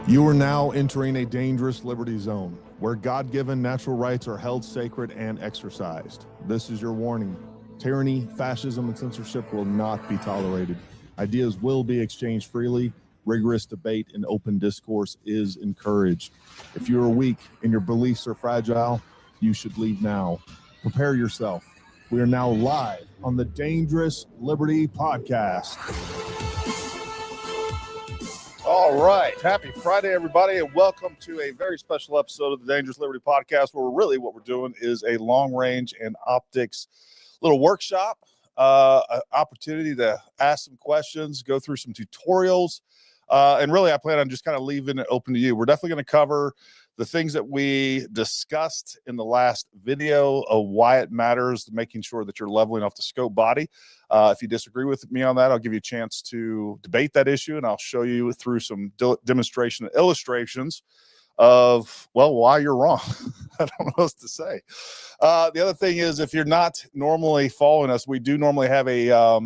You are now entering a dangerous liberty zone where God-given natural rights are held sacred and exercised. This is your warning. Tyranny, fascism, and censorship will not be tolerated. Ideas will be exchanged freely. Rigorous debate and open discourse is encouraged. If you are weak and your beliefs are fragile, you should leave now. Prepare yourself. We are now live on the Dangerous Liberty Podcast. All right. Happy Friday, everybody, and welcome to a very special episode of the Dangerous Liberty Podcast, where really what we're doing is a long range and optics little workshop, an opportunity to ask some questions, go through some tutorials, and really I plan on just kind of leaving it open to you. We're definitely going to cover the things that we discussed in the last video of why it matters, making sure that you're leveling off the scope body. If you disagree with me on that, I'll give you a chance to debate that issue, and I'll show you through some demonstration and illustrations of, well, why you're wrong. I don't know what else to say. The other thing is, if you're not normally following us, we do normally have a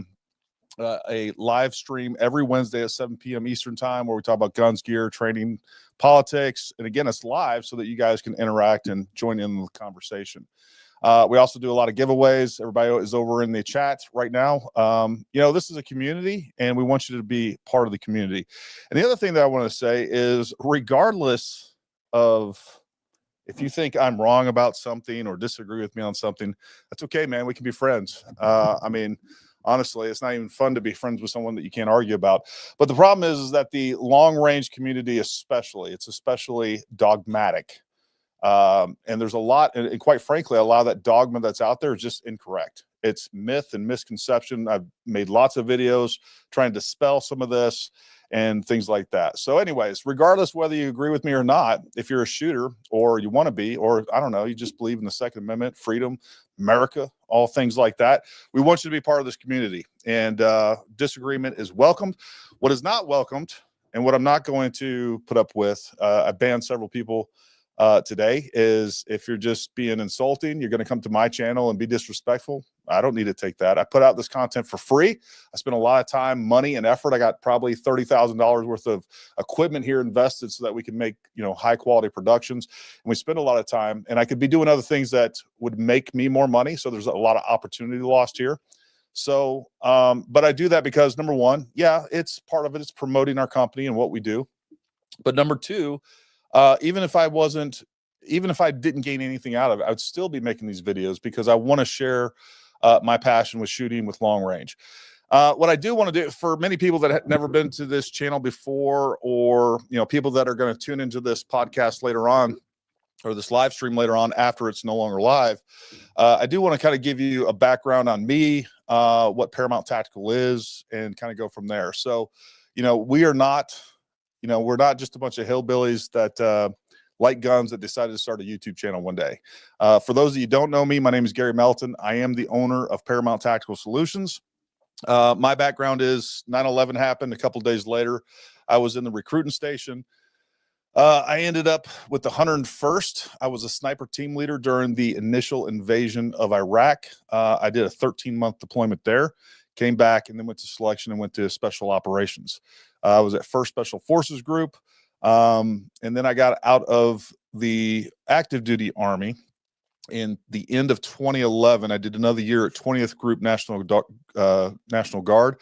live stream every Wednesday at 7 p.m. Eastern time, where we talk about guns, gear, training, politics. And again, it's live so that you guys can interact and join in the conversation. We also do a lot of giveaways. Everybody is over in the chat right now. This is a community, and we want you to be part of the community. And the other thing that I want to say is, regardless of if you think I'm wrong about something or disagree with me on something, that's okay, man. We can be friends. Honestly, it's not even fun to be friends with someone that you can't argue about. But the problem is that the long-range community it's especially dogmatic. And there's a lot, and quite frankly, a lot of that dogma that's out there is just incorrect. It's myth and misconception. I've made lots of videos trying to dispel some of this and things like that. So anyways, regardless whether you agree with me or not, if you're a shooter or you want to be, or I don't know, you just believe in the Second Amendment, freedom, America, all things like that, we want you to be part of this community. And disagreement is welcomed. What is not welcomed, and what I'm not going to put up with, I banned several people today, is if you're just being insulting, you're going to come to my channel and be disrespectful. I don't need to take that. I put out this content for free. I spent a lot of time, money, and effort. I got probably $30,000 worth of equipment here invested so that we can make, high quality productions. And we spend a lot of time, and I could be doing other things that would make me more money. So there's a lot of opportunity lost here. So, but I do that because, number one, yeah, it's part of it. It's promoting our company and what we do. But number two, even if I didn't gain anything out of it, I would still be making these videos because I want to share my passion with shooting with long range. What I do want to do, for many people that have never been to this channel before, or people that are going to tune into this podcast later on, or this live stream later on after it's no longer live, I do want to kind of give you a background on me, what Paramount Tactical is, and kind of go from there. So, we're not just a bunch of hillbillies that like guns that decided to start a YouTube channel one day. For those of you who don't know me, my name is Gary Melton. I am the owner of Paramount Tactical Solutions. My background is 9/11 happened. A couple days later, I was in the recruiting station. I ended up with the 101st. I was a sniper team leader during the initial invasion of Iraq. I did a 13-month deployment there, came back, and then went to selection and went to special operations. I was at 1st Special Forces Group. And then I got out of the active duty Army in the end of 2011. I did another year at 20th Group National Guard.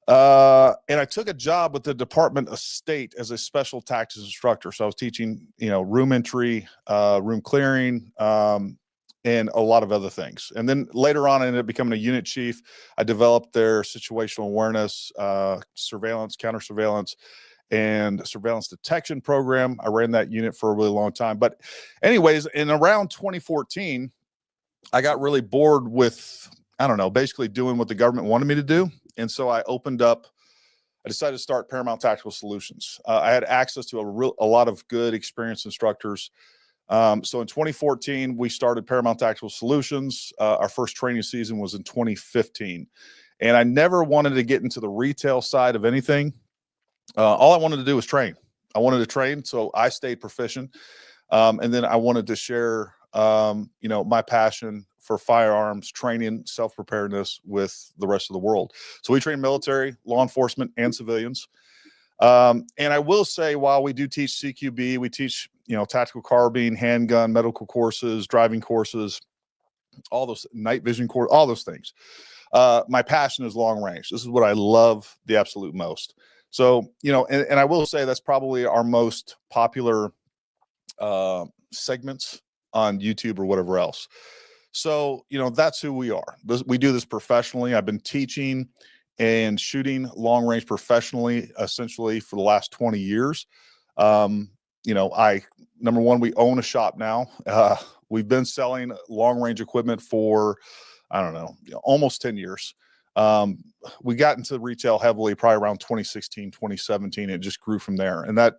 And I took a job with the Department of State as a special tactics instructor. So I was teaching, room entry, room clearing, and a lot of other things. And then later on, I ended up becoming a unit chief. I developed their situational awareness, surveillance, counter surveillance, and surveillance detection program. I ran that unit for a really long time. But anyways, in around 2014, I got really bored with, basically doing what the government wanted me to do. And so I decided to start Paramount Tactical Solutions. I had access to a lot of good, experienced instructors. So in 2014, we started Paramount Tactical Solutions. Our first training season was in 2015. And I never wanted to get into the retail side of anything. All I wanted to do was train. I wanted to train, so I stayed proficient. And then I wanted to share, my passion for firearms, training, self-preparedness with the rest of the world. So we train military, law enforcement, and civilians. And I will say, while we do teach CQB, we teach, tactical carbine, handgun, medical courses, driving courses, all those night vision course, all those things. My passion is long range. This is what I love the absolute most. So, and I will say that's probably our most popular segments on YouTube or whatever else. So, that's who we are. We do this professionally. I've been teaching and shooting long range professionally, essentially for the last 20 years. Number one, we own a shop now. We've been selling long range equipment for, I don't know, almost 10 years. We got into retail heavily probably around 2016, 2017. It just grew from there. And that,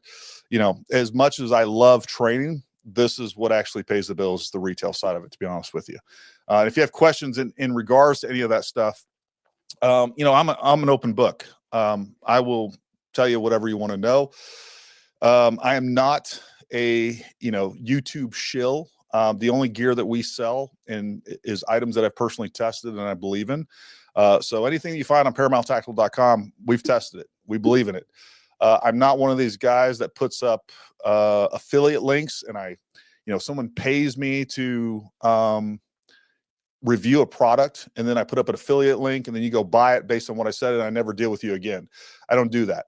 as much as I love training, this is what actually pays the bills, is the retail side of it, to be honest with you. If you have questions in regards to any of that stuff, I'm an open book. I will tell you whatever you want to know. I am not a, YouTube shill. The only gear that we sell is items that I've personally tested and I believe in. So anything that you find on ParamountTactical.com, we've tested it. We believe in it. I'm not one of these guys that puts up affiliate links and someone pays me to review a product and then I put up an affiliate link and then you go buy it based on what I said and I never deal with you again. I don't do that.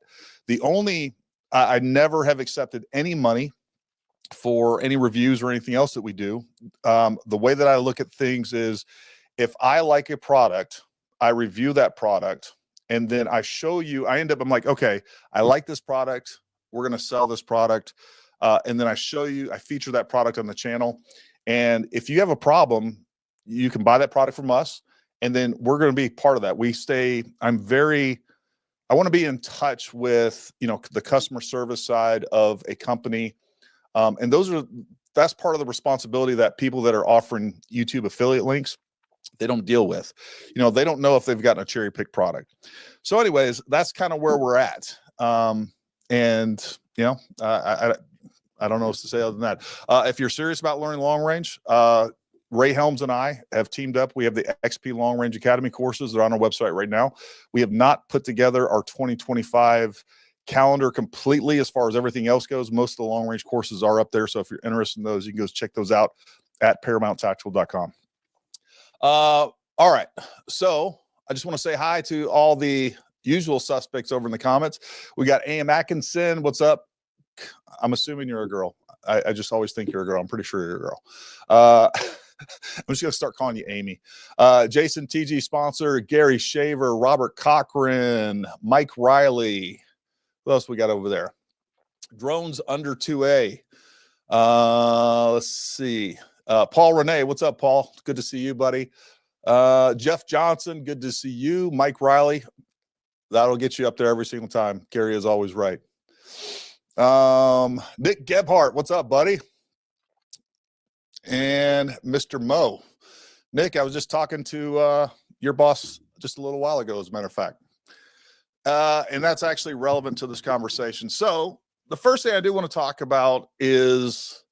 I never have accepted any money for any reviews or anything else that we do. The way that I look at things is, if I like a product, I review that product and then I show you, I'm like, okay, I like this product. We're going to sell this product. And then I feature that product on the channel. And if you have a problem, you can buy that product from us. And then we're going to be part of that. I want to be in touch with, the customer service side of a company. And that's part of the responsibility that people that are offering YouTube affiliate links, they don't deal with. They don't know if they've gotten a cherry pick product. So anyways, that's kind of where we're at. I don't know what to say other than that. If you're serious about learning long range, Ray Helms and I have teamed up. We have the XP Long Range Academy courses. They're on our website right now. We have not put together our 2025 calendar completely as far as everything else goes. Most of the long range courses are up there. So if you're interested in those, you can go check those out at ParamountTactical.com. All right. So I just want to say hi to all the usual suspects over in the comments. We got A.M. Atkinson. What's up? I'm assuming you're a girl. I just always think you're a girl. I'm pretty sure you're a girl. I'm just going to start calling you Amy. Jason TG sponsor, Gary Shaver, Robert Cochran, Mike Riley. Who else we got over there? Drones under 2A. Let's see. Paul Renee. What's up, Paul? Good to see you, buddy. Jeff Johnson. Good to see you. Mike Riley. That'll get you up there every single time. Gary is always right. Nick Gebhardt. What's up, buddy? And Mr. Mo. Nick, I was just talking to your boss just a little while ago, as a matter of fact. And that's actually relevant to this conversation. So the first thing I do want to talk about is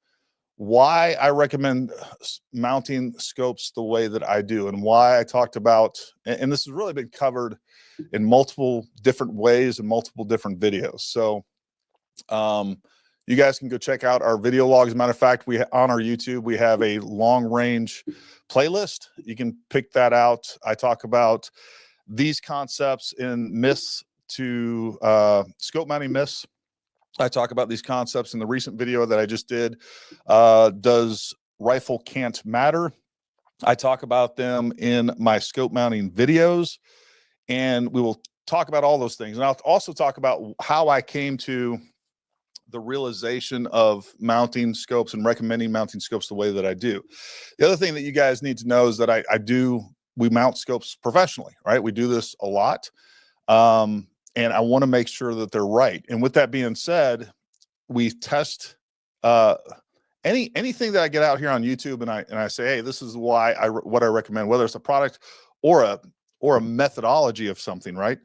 why I recommend mounting scopes the way that I do, and why I talked about, and this has really been covered in multiple different ways and multiple different videos. So you guys can go check out our video logs. As a matter of fact, on our YouTube, we have a long range playlist. You can pick that out. I talk about these concepts in myths to scope mounting myths. I talk about these concepts in the recent video that I just did. Does rifle cant matter? I talk about them in my scope mounting videos, and we will talk about all those things. And I'll also talk about how I came to the realization of mounting scopes and recommending mounting scopes the way that I do. The other thing that you guys need to know is that we mount scopes professionally, right? We do this a lot. And I want to make sure that they're right. And with that being said, we test anything that I get out here on YouTube and I say, hey, this is what I recommend, whether it's a product or a methodology of something, right?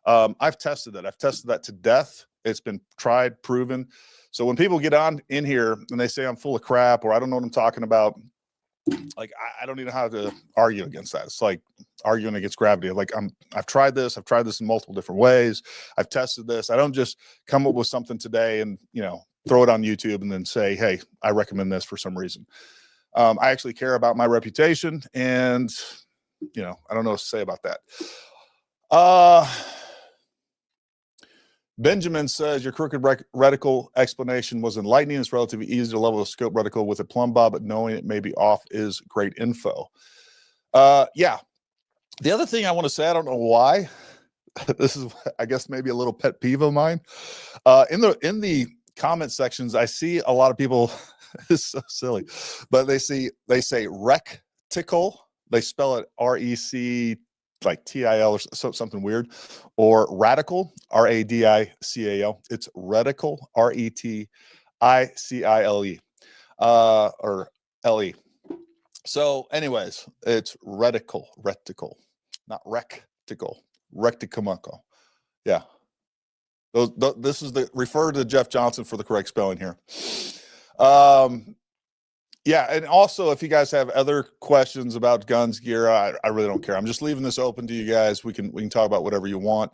I've tested that. I've tested that to death. It's been tried, proven. So when people get in here and they say I'm full of crap or I don't know what I'm talking about, like, I don't even know how to argue against that. It's like arguing against gravity. Like I've tried this in multiple different ways. I've tested this. I don't just come up with something today and, you know, throw it on YouTube and then say, hey, I recommend this for some reason. I actually care about my reputation, and, you know, I don't know what to say about that. Benjamin says your crooked reticle explanation was enlightening. It's relatively easy to level a scope reticle with a plumb bob, but knowing it may be off is great info. Yeah. The other thing I want to say, I don't know why. This is, I guess, maybe a little pet peeve of mine. In the comment sections, I see a lot of people. It's so silly, but they say reticle. They spell it REC, like TIL or something weird, or radical, RADICAL. It's reticle, RETICILE, or LE. So, anyways, it's reticle, not rectical. Yeah. This is refer to Jeff Johnson for the correct spelling here. Yeah, and also if you guys have other questions about guns, gear, I really don't care. I'm just leaving this open to you guys. We can talk about whatever you want.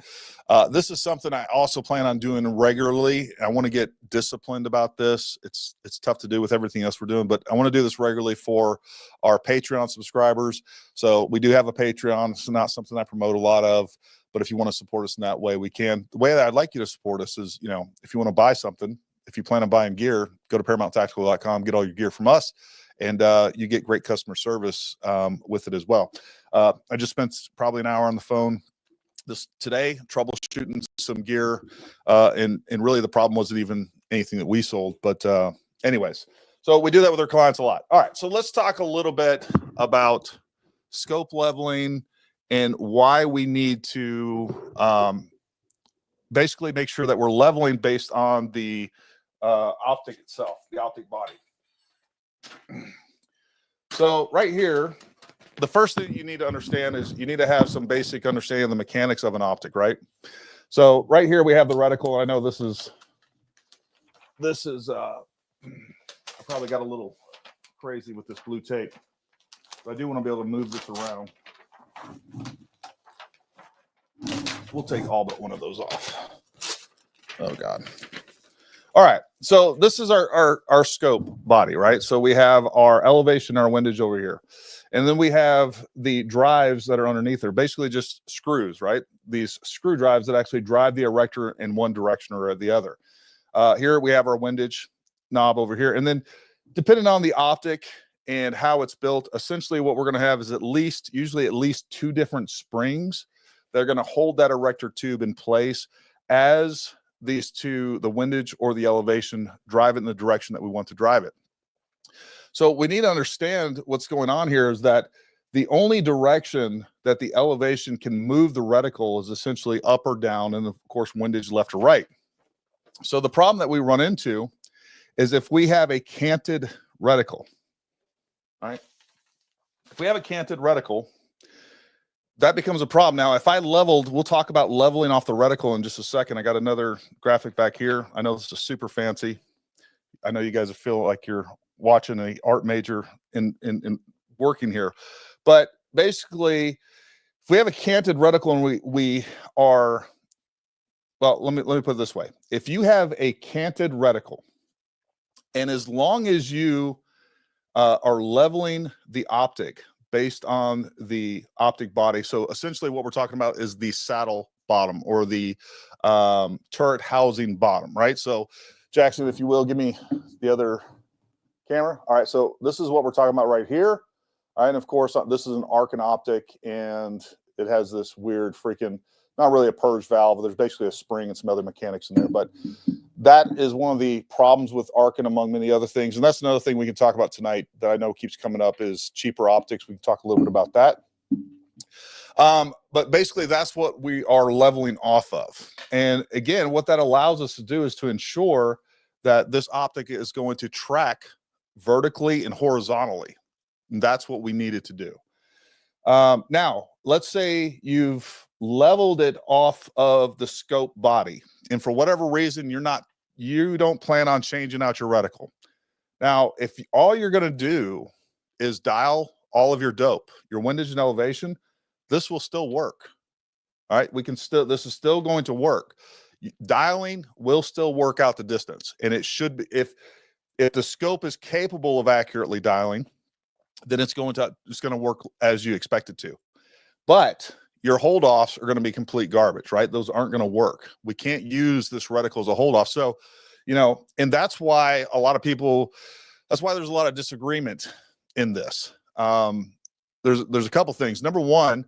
This is something I also plan on doing regularly. I want to get disciplined about this. It's tough to do with everything else we're doing, but I want to do this regularly for our Patreon subscribers. So we do have a Patreon. It's not something I promote a lot of, but if you want to support us in that way, we can. The way that I'd like you to support us is, you know, if you want to buy something, if you plan on buying gear, go to ParamountTactical.com, get all your gear from us, and you get great customer service with it as well. I just spent probably an hour on the phone today troubleshooting some gear, and really the problem wasn't even anything that we sold. But anyways, so we do that with our clients a lot. All right, so let's talk a little bit about scope leveling and why we need to basically make sure that we're leveling based on the optic itself, the optic body. So right here, the first thing you need to understand is you need to have some basic understanding of the mechanics of an optic, right? So right here we have the reticle. I know this is I probably got a little crazy with this blue tape, but I do want to be able to move this around. We'll take all but one of those off. Oh God. All right, so this is our scope body, right? So we have our elevation, our windage over here. And then we have the drives that are underneath there, basically just screws, right? These screw drives that actually drive the erector in one direction or the other. Here we have our windage knob over here. And then depending on the optic and how it's built, essentially what we're going to have is usually at least two different springs that are going to hold that erector tube in place as these two, the windage or the elevation, drive it in the direction that we want to drive it. So we need to understand what's going on here is that the only direction that the elevation can move the reticle is essentially up or down, and of course windage left or right. So the problem that we run into is if we have a canted reticle, all right? If we have a canted reticle, that becomes a problem. Now, if I leveled, we'll talk about leveling off the reticle in just a second. I got another graphic back here. I know this is super fancy. I know you guys feel like you're watching an art major in working here. But basically, if we have a canted reticle and we are, well, let me put it this way. If you have a canted reticle, and as long as you are leveling the optic based on the optic body. So essentially what we're talking about is the saddle bottom or the turret housing bottom, right? So Jackson, if you will, give me the other camera. All right, so this is what we're talking about right here. All right, and of course, this is an Arcan optic, and it has this weird freaking, not really a purge valve. There's basically a spring and some other mechanics in there, but that is one of the problems with Arcan among many other things. And that's another thing we can talk about tonight that I know keeps coming up is cheaper optics. We can talk a little bit about that. But basically that's what we are leveling off of. And again, what that allows us to do is to ensure that this optic is going to track vertically and horizontally. And that's what we needed to do. Now, let's say you've leveled it off of the scope body, and for whatever reason, you don't plan on changing out your reticle. Now, if all you're going to do is dial all of your dope, your windage and elevation. This will still work. All right, this is still going to work. Dialing will still work out the distance, and it should be. If the scope is capable of accurately dialing, then it's going to work as you expect it to. But your hold offs are going to be complete garbage, right? Those aren't going to work. We can't use this reticle as a hold off. So, and that's why that's why there's a lot of disagreement in this. There's a couple things. Number one,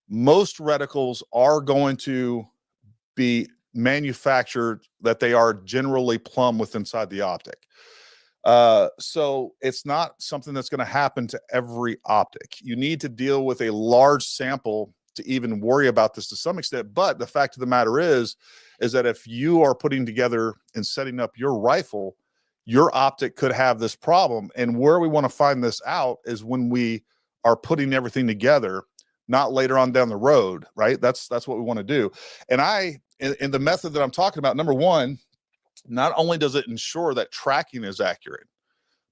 most reticles are going to be manufactured that they are generally plumb with inside the optic. So it's not something that's going to happen to every optic. You need to deal with a large sample to even worry about this to some extent. But the fact of the matter is that if you are putting together and setting up your rifle, your optic could have this problem. And where we want to find this out is when we are putting everything together, not later on down the road, right? That's what we want to do. And in the method that I'm talking about, number one, not only does it ensure that tracking is accurate,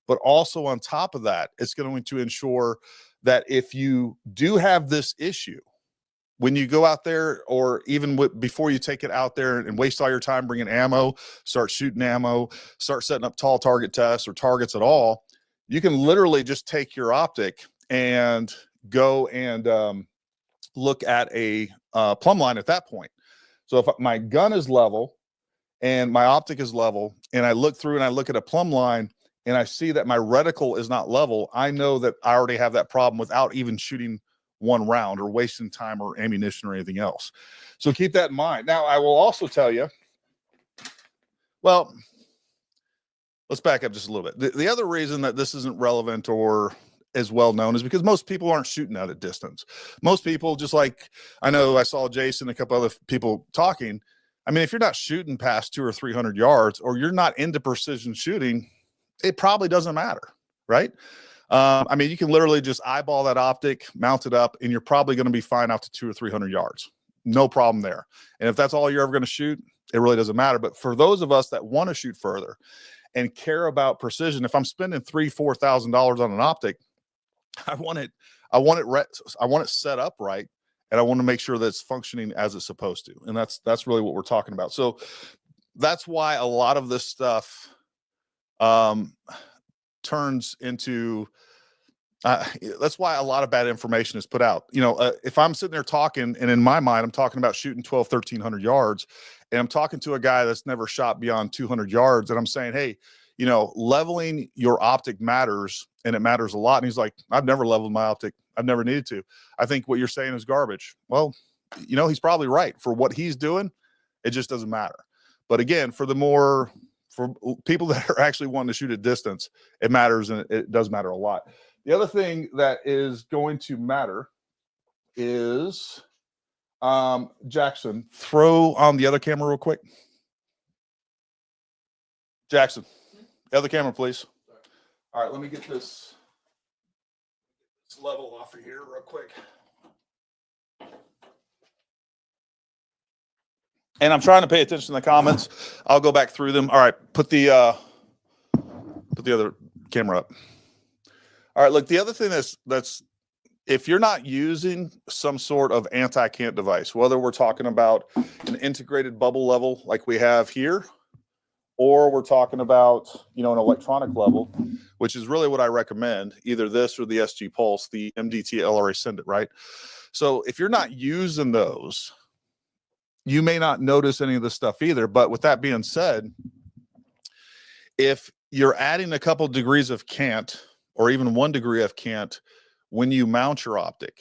but also on top of that, it's going to ensure that if you do have this issue, when you go out there, or even before you take it out there and waste all your time bringing ammo, start shooting ammo, start setting up tall target tests or targets at all, you can literally just take your optic and go and look at a plumb line at that point. So if my gun is level and my optic is level, and I look through and I look at a plumb line and I see that my reticle is not level, I know that I already have that problem without even shooting one round or wasting time or ammunition or anything else. So keep that in mind. Now, I will also tell you, well, let's back up just a little bit. The other reason that this isn't relevant or as well known is because most people aren't shooting out at distance. Most people, just like I know I saw Jason and a couple other people talking, I mean, if you're not shooting past 200 or 300 yards, or you're not into precision shooting, it probably doesn't matter, right? I mean, you can literally just eyeball that optic, mount it up, and you're probably going to be fine out to 200 or 300 yards. No problem there. And if that's all you're ever going to shoot, it really doesn't matter. But for those of us that want to shoot further and care about precision, if I'm spending $3,000-$4,000 on an optic, I want it set up right, and I want to make sure that it's functioning as it's supposed to. And that's really what we're talking about. So that's why a lot of this stuff turns into that's why a lot of bad information is put out. If I'm sitting there talking, and in my mind I'm talking about shooting 1,200-1,300 yards, and I'm talking to a guy that's never shot beyond 200 yards, and I'm saying, hey, leveling your optic matters, and it matters a lot. And he's like, I've never leveled my optic, I've never needed to. I think what you're saying is garbage. Well, he's probably right. For what he's doing, it just doesn't matter. But again, for people that are actually wanting to shoot at distance, it matters, and it does matter a lot. The other thing that is going to matter is, Jackson, throw on the other camera real quick. Jackson, the other camera, please. All right, let me get this level off of here real quick. And I'm trying to pay attention to the comments. I'll go back through them. All right, put the other camera up. All right, look, the other thing that's if you're not using some sort of anti-cant device, whether we're talking about an integrated bubble level like we have here, or we're talking about, an electronic level, which is really what I recommend, either this or the SG Pulse, the MDT LRA Send It, right? So if you're not using those, you may not notice any of this stuff either. But with that being said, if you're adding a couple degrees of cant, or even 1 degree of cant, when you mount your optic,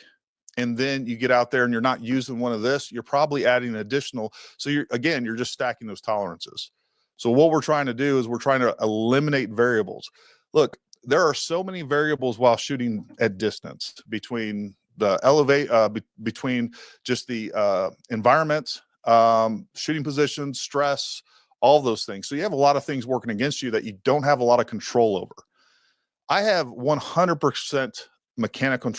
and then you get out there and you're not using one of this, you're probably adding an additional. So you're just stacking those tolerances. So what we're trying to do is we're trying to eliminate variables. Look, there are so many variables while shooting at distance, between the between just the environment, shooting positions, stress, all those things. So you have a lot of things working against you that you don't have a lot of control over. I have 100% mechanical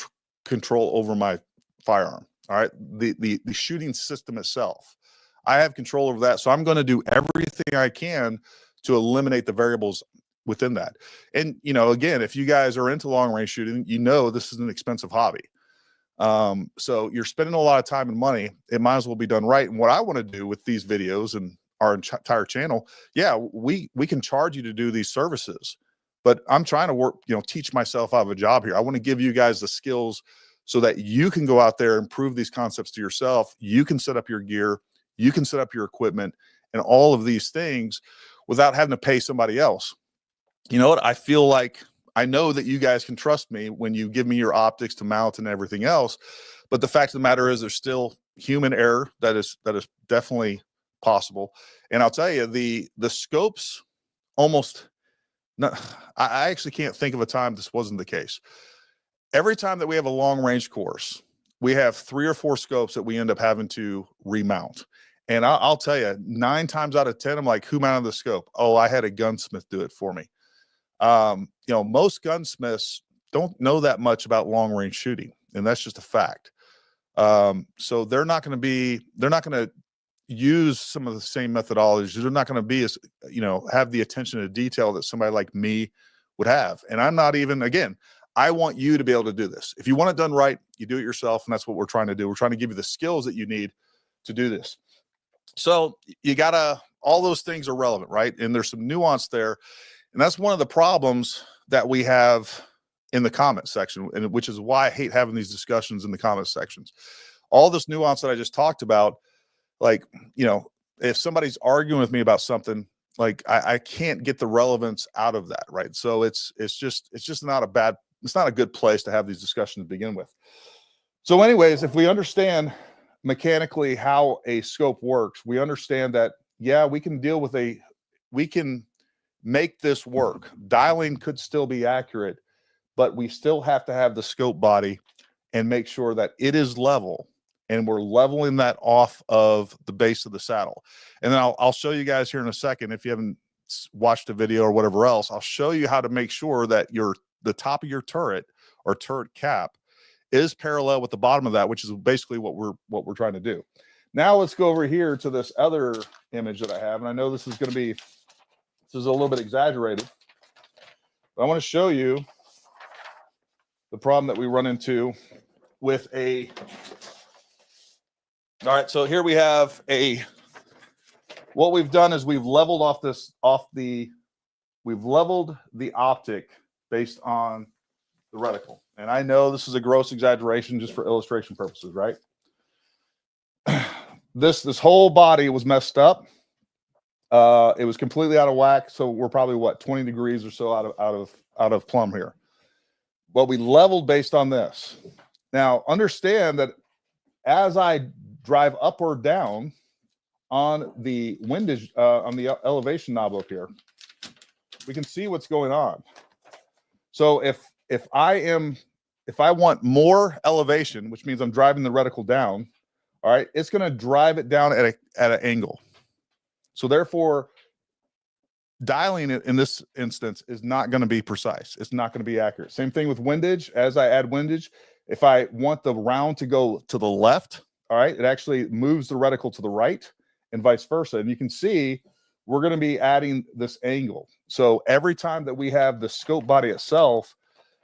control over my firearm. All right. The shooting system itself, I have control over that. So I'm going to do everything I can to eliminate the variables within that. And, you know, again, if you guys are into long range shooting, you know, this is an expensive hobby. So you're spending a lot of time and money. It might as well be done right. And what I want to do with these videos and our entire channel, yeah, we can charge you to do these services, but I'm trying to work, you know, teach myself out of a job here. I want to give you guys the skills so that you can go out there and prove these concepts to yourself. You can set up your gear, you can set up your equipment and all of these things without having to pay somebody else. You know what? I feel like I know that you guys can trust me when you give me your optics to mount and everything else. But the fact of the matter is there's still human error that is definitely possible. And I'll tell you, the scopes almost not, I actually can't think of a time this wasn't the case. Every time that we have a long range course, we have 3 or 4 scopes that we end up having to remount. And I'll tell you, 9 times out of 10, I'm like, who mounted the scope? Oh, I had a gunsmith do it for me. You know, most gunsmiths don't know that much about long range shooting, and that's just a fact. So they're not going to use some of the same methodologies. They're not going to be as, you know, have the attention to detail that somebody like me would have. And I'm not even, again, I want you to be able to do this. If you want it done right, you do it yourself. And that's what we're trying to do. We're trying to give you the skills that you need to do this. So you gotta, all those things are relevant, right? And there's some nuance there. And that's one of the problems that we have in the comment section, and which is why I hate having these discussions in the comment sections. All this nuance that I just talked about, like, you know, if somebody's arguing with me about something, like I can't get the relevance out of that, right? So it's just not a good place to have these discussions to begin with. So anyways, if we understand mechanically how a scope works, we understand that, yeah, we can make this work. Dialing could still be accurate, but we still have to have the scope body and make sure that it is level, and we're leveling that off of the base of the saddle. And then I'll show you guys here in a second, if you haven't watched the video or whatever else, I'll show you how to make sure that the top of your turret or turret cap is parallel with the bottom of that, which is basically what we're trying to do. Now let's go over here to this other image that I have. And I know this is a little bit exaggerated, but I want to show you the problem that we run into with all right, so here we have what we've done is we've leveled we've leveled the optic based on the reticle. And I know this is a gross exaggeration just for illustration purposes, right? This whole body was messed up. It was completely out of whack. So we're probably what, 20 degrees or so out of plumb here. But we leveled based on this. Now understand that as I drive up or down on the windage, on the elevation knob up here, we can see what's going on. So if I want more elevation, which means I'm driving the reticle down, all right, it's going to drive it down at an angle. So therefore, dialing it in this instance is not going to be precise. It's not going to be accurate. Same thing with windage. As I add windage, if I want the round to go to the left, all right, it actually moves the reticle to the right and vice versa. And you can see we're going to be adding this angle. So every time that we have the scope body itself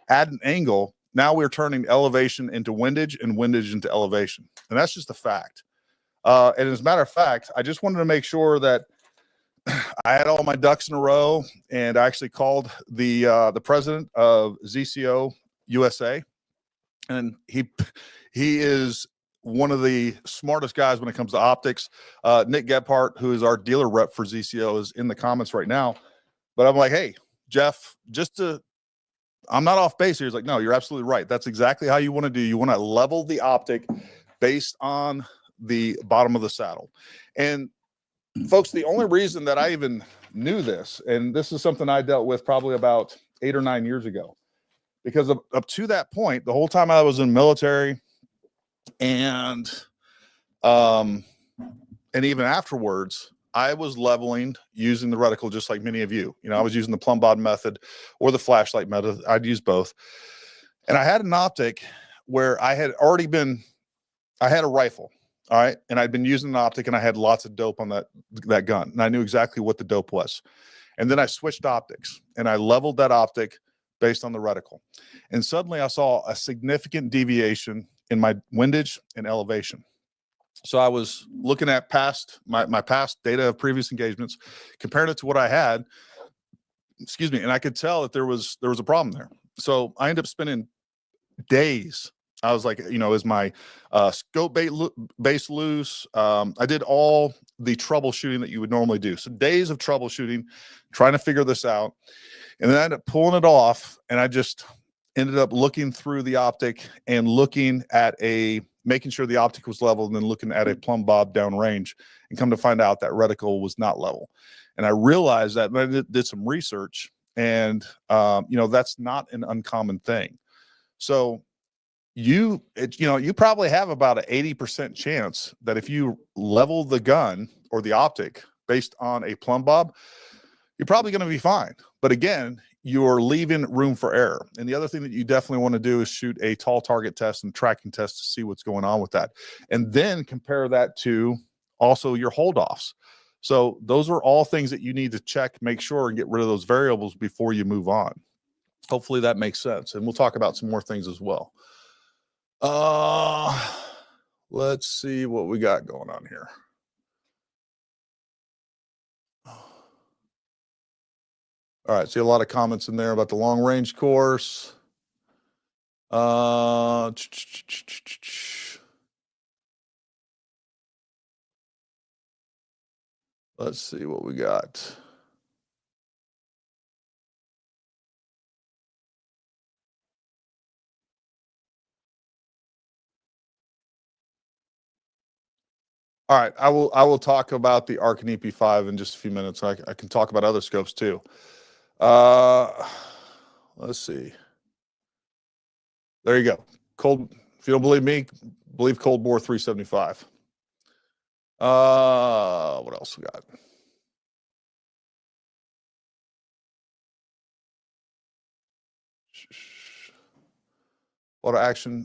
add an angle, now we're turning elevation into windage and windage into elevation. And that's just a fact. And as a matter of fact, I just wanted to make sure that I had all my ducks in a row, and I actually called the president of ZCO USA, and he is one of the smartest guys when it comes to optics. Nick Gebhardt, who is our dealer rep for ZCO, is in the comments right now. But I'm like, hey, Jeff, I'm not off base here. He's like, no, you're absolutely right. That's exactly how you want to do. You want to level the optic based on the bottom of the saddle. And folks, the only reason that I even knew this, and this is something I dealt with probably about 8 or 9 years ago, because up to that point, the whole time I was in military and even afterwards, I was leveling using the reticle just like many of you. You know, I was using the plumb bob method or the flashlight method. I'd use both. And I had an optic where I had a rifle, all right, and I'd been using an optic, and I had lots of dope on that gun, and I knew exactly what the dope was. And then I switched optics and I leveled that optic based on the reticle. And suddenly I saw a significant deviation in my windage and elevation. So I was looking at my past data of previous engagements, compared it to what I had, excuse me, and I could tell that there was a problem there. So I ended up spending days. I was like, is my scope base loose? I did all the troubleshooting that you would normally do. So days of troubleshooting, trying to figure this out. And then I ended up pulling it off, and I just ended up looking through the optic and making sure the optic was level, and then looking at a plumb bob downrange, and come to find out that reticle was not level. And I realized that, and I did some research, and that's not an uncommon thing. So you probably have about an 80% chance that if you level the gun or the optic based on a plumb bob, you're probably going to be fine. But again, you're leaving room for error. And the other thing that you definitely want to do is shoot a tall target test and tracking test to see what's going on with that. And then compare that to also your hold offs. So those are all things that you need to check, make sure, and get rid of those variables before you move on. Hopefully that makes sense. And we'll talk about some more things as well. Let's see what we got going on here. All right, see a lot of comments in there about the long range course. Let's see what we got. All right, I will talk about the Arc and EP5 in just a few minutes. I can talk about other scopes too. Let's see. There you go. If you don't believe me, believe Cold Bore 375. What else we got?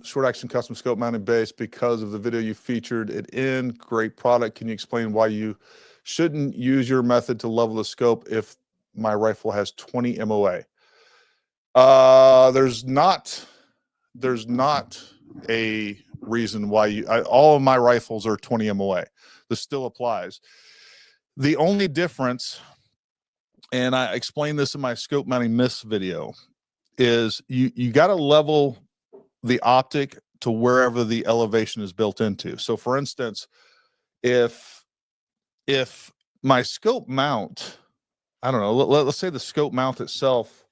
Short action custom scope mounted base because of the video you featured it in. Great product. Can you explain why you shouldn't use your method to level the scope if my rifle has 20 MOA? There's not a reason why all of my rifles are 20 MOA. This still applies. The only difference, and I explained this in my scope mounting myths video, is you got to level the optic to wherever the elevation is built into. So for instance, if my scope mount, I don't know, let's say the scope mount itself,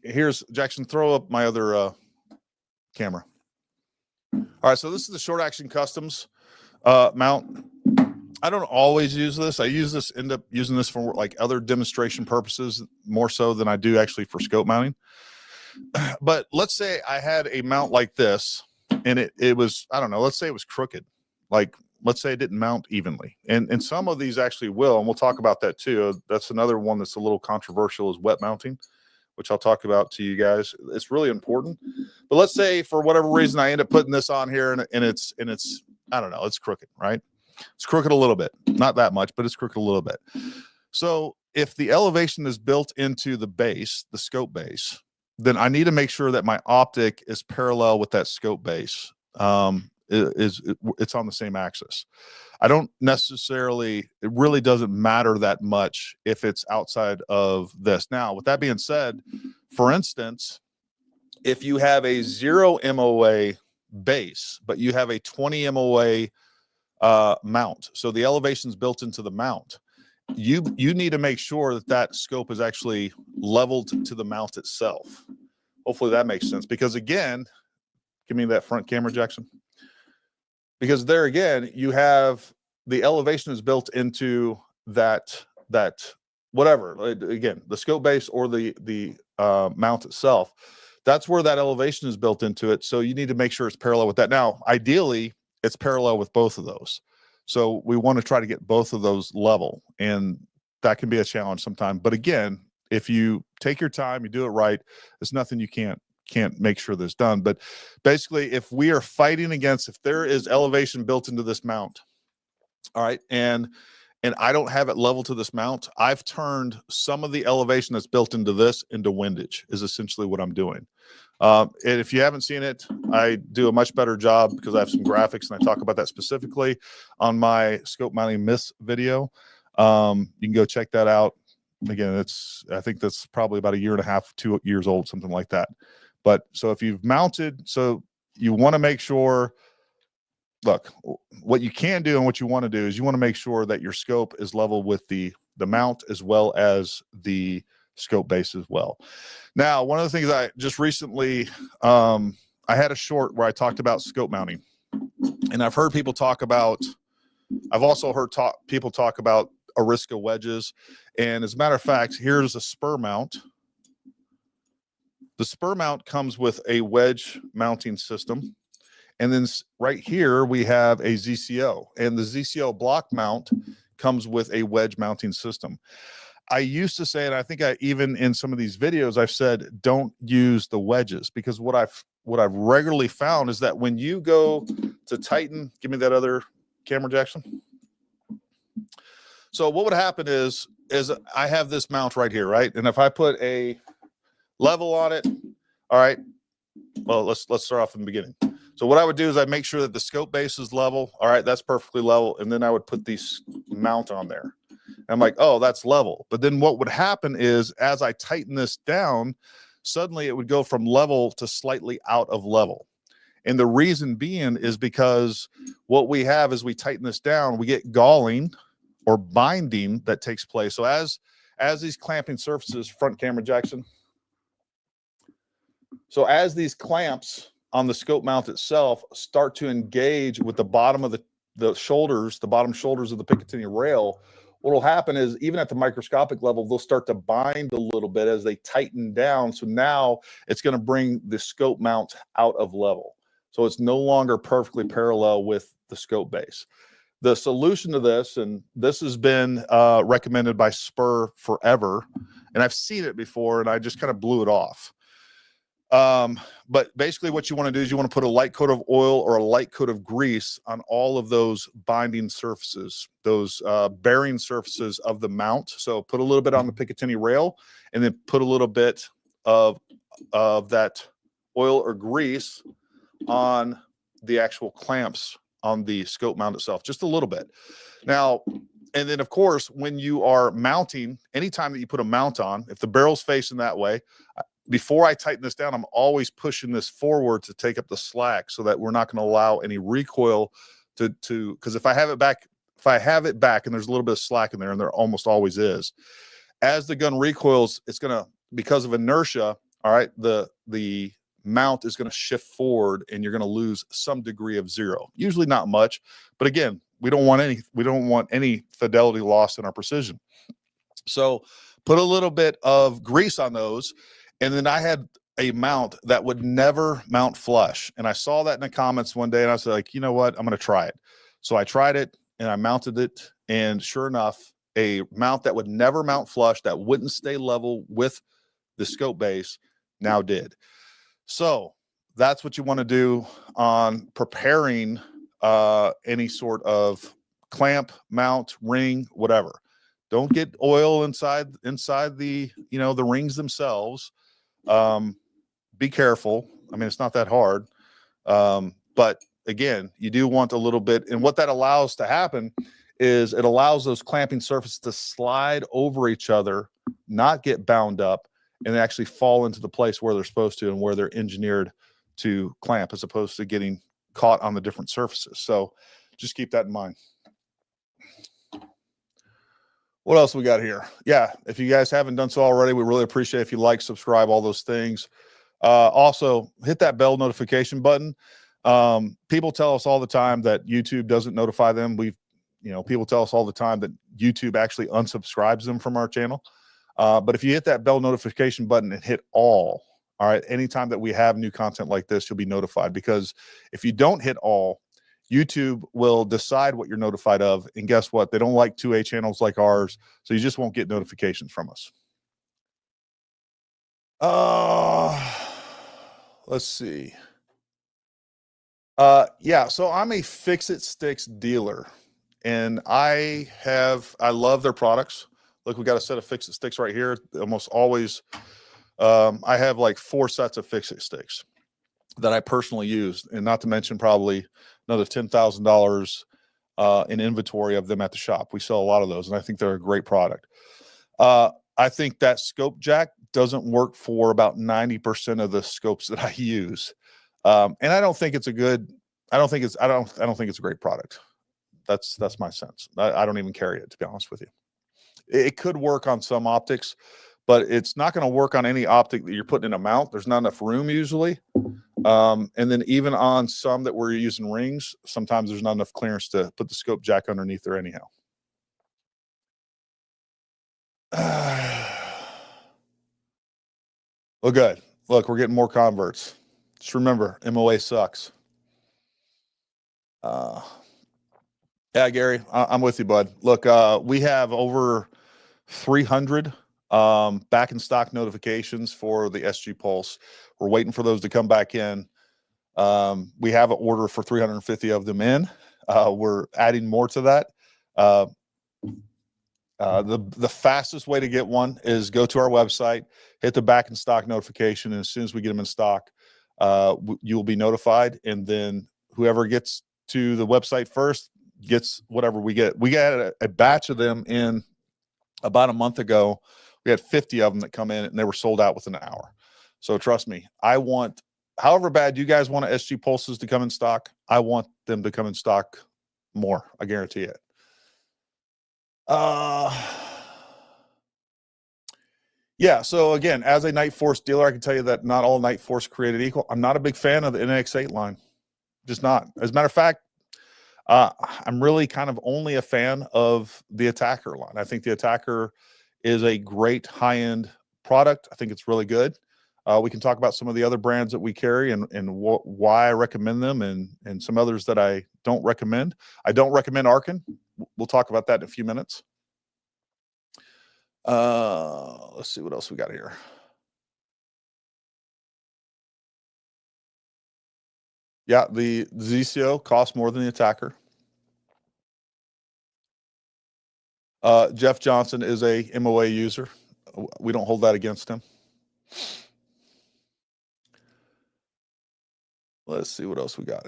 here's Jackson, throw up my other camera. All right, so this is the short action customs mount. I don't always use this. End up using this for like other demonstration purposes more so than I do actually for scope mounting. But let's say I had a mount like this, and it was, I don't know, let's say it was crooked. Like, let's say it didn't mount evenly. And some of these actually will, and we'll talk about that too. That's another one that's a little controversial, is wet mounting, which I'll talk about to you guys. It's really important. But let's say for whatever reason I end up putting this on here and it's I don't know, it's crooked, right? It's crooked a little bit, not that much, but it's crooked a little bit. So if the elevation is built into the base, the scope base, then I need to make sure that my optic is parallel with that scope base. It's on the same axis. I don't necessarily, it really doesn't matter that much if it's outside of this. Now, with that being said, for instance, if you have a 0 MOA base, but you have a 20 MOA mount, so the elevation is built into the mount, you need to make sure that scope is actually leveled to the mount itself. Hopefully that makes sense, because again, give me that front camera, Jackson. Because there again, you have the elevation is built into that whatever, again, the scope base or the mount itself. That's where that elevation is built into it. So you need to make sure it's parallel with that. Now, ideally, it's parallel with both of those. So we want to try to get both of those level, and that can be a challenge sometimes. But again, if you take your time, you do it right, there's nothing you can't make sure that's done. But basically, if we are fighting against, if there is elevation built into this mount, all right, and and I don't have it level to this mount, I've turned some of the elevation that's built into this into windage, is essentially what I'm doing. And if you haven't seen it, I do a much better job because I have some graphics and I talk about that specifically on my scope mounting myths video. You can go check that out. Again, I think that's probably about 1.5 years, 2 years old, something like that. But so if you've mounted, so you want to make sure, look, what you can do and what you want to do is you want to make sure that your scope is level with the mount as well as the scope base as well. Now, one of the things I just recently, I had a short where I talked about scope mounting, and I've heard people talk about, I've also heard people talk about Ariska wedges. And as a matter of fact, here's a spur mount. The spur mount comes with a wedge mounting system. And then right here, we have a ZCO, and the ZCO block mount comes with a wedge mounting system. I used to say, and I think even in some of these videos, I've said, don't use the wedges, because what I've regularly found is that when you go to tighten, give me that other camera, Jackson. So what would happen is I have this mount right here, right? And if I put a level on it, all right, well, let's start off from the beginning. So what I would do is I'd make sure that the scope base is level. All right, that's perfectly level. And then I would put these mount on there. And I'm like, oh, that's level. But then what would happen is as I tighten this down, suddenly it would go from level to slightly out of level. And the reason being is because what we have is we tighten this down, we get galling or binding that takes place. So as these clamping surfaces, front camera, Jackson. So as these clamps on the scope mount itself start to engage with the bottom of the shoulders, the bottom shoulders of the Picatinny rail, what will happen is even at the microscopic level, they'll start to bind a little bit as they tighten down. So now it's going to bring the scope mount out of level. So it's no longer perfectly parallel with the scope base. The solution to this, and this has been recommended by Spur forever, and I've seen it before and I just kind of blew it off. But basically what you want to do is you want to put a light coat of oil or a light coat of grease on all of those binding surfaces, those bearing surfaces of the mount. So put a little bit on the Picatinny rail and then put a little bit of that oil or grease on the actual clamps on the scope mount itself, just a little bit. Now, and then of course, when you are mounting, anytime that you put a mount on, if the barrel's facing that way, before I tighten this down, I'm always pushing this forward to take up the slack so that we're not going to allow any recoil to, because if I have it back and there's a little bit of slack in there, and there almost always is, as the gun recoils, it's going to, because of inertia, all right, the mount is going to shift forward and you're going to lose some degree of zero, usually not much, but again, we don't want any fidelity lost in our precision. So put a little bit of grease on those. And then I had a mount that would never mount flush. And I saw that in the comments one day and I was like, you know what, I'm going to try it. So I tried it and I mounted it. And sure enough, a mount that would never mount flush, that wouldn't stay level with the scope base, now did. So that's what you want to do on preparing any sort of clamp, mount, ring, whatever. Don't get oil inside the, the rings themselves. Be careful. I mean, it's not that hard. But again, you do want a little bit, and what that allows to happen is it allows those clamping surfaces to slide over each other, not get bound up, and actually fall into the place where they're supposed to and where they're engineered to clamp, as opposed to getting caught on the different surfaces. So just keep that in mind. What else we got here? Yeah, if you guys haven't done so already, we really appreciate if you like, subscribe, all those things. Also, hit that bell notification button. People tell us all the time that YouTube doesn't notify them. People tell us all the time that YouTube actually unsubscribes them from our channel. But if you hit that bell notification button and hit all right, anytime that we have new content like this, you'll be notified. Because if you don't hit all, YouTube will decide what you're notified of. And guess what? They don't like 2A channels like ours. So you just won't get notifications from us. Let's see. Yeah, so I'm a Fix-It Sticks dealer. and I love their products. Look, we got a set of fix-it sticks right here. Almost always, I have like 4 sets of fix-it sticks that I personally use, and not to mention probably another $10,000 in inventory of them at the shop. We sell a lot of those, and I think they're a great product. I think that scope jack doesn't work for about 90% of the scopes that I use, and I don't think it's a good. I don't think it's a great product. That's my sense. I don't even carry it, to be honest with you. It could work on some optics, but it's not going to work on any optic that you're putting in a mount. There's not enough room usually. And then even on some that we're using rings, sometimes there's not enough clearance to put the scope jack underneath there anyhow. Well, good. Look, we're getting more converts. Just remember, MOA sucks. Yeah, Gary, I'm with you, bud. Look, we have over 300 back in stock notifications for the SG Pulse. We're waiting for those to come back in. We have an order for 350 of them in. We're adding more to that. The fastest way to get one is go to our website, hit the back in stock notification, and as soon as we get them in stock, you will be notified. And then whoever gets to the website first gets whatever we get. We got a batch of them in about a month ago. We had 50 of them that come in, and they were sold out within an hour. So trust me, I want, however bad you guys want SG Pulses to come in stock, I want them to come in stock more. I guarantee it. Yeah. So again, as a Nightforce dealer, I can tell you that not all Nightforce created equal. I'm not a big fan of the NX8 line. Just not. As a matter of fact, I'm really kind of only a fan of the Attacker line. I think the Attacker is a great high-end product. I think it's really good. We can talk about some of the other brands that we carry and why I recommend them, and some others that I don't recommend. I don't recommend Arkin. We'll talk about that in a few minutes. Let's see what else we got here. Yeah, the ZCO costs more than the Attacker. Jeff Johnson is a MOA user. We don't hold that against him. Let's see what else we got.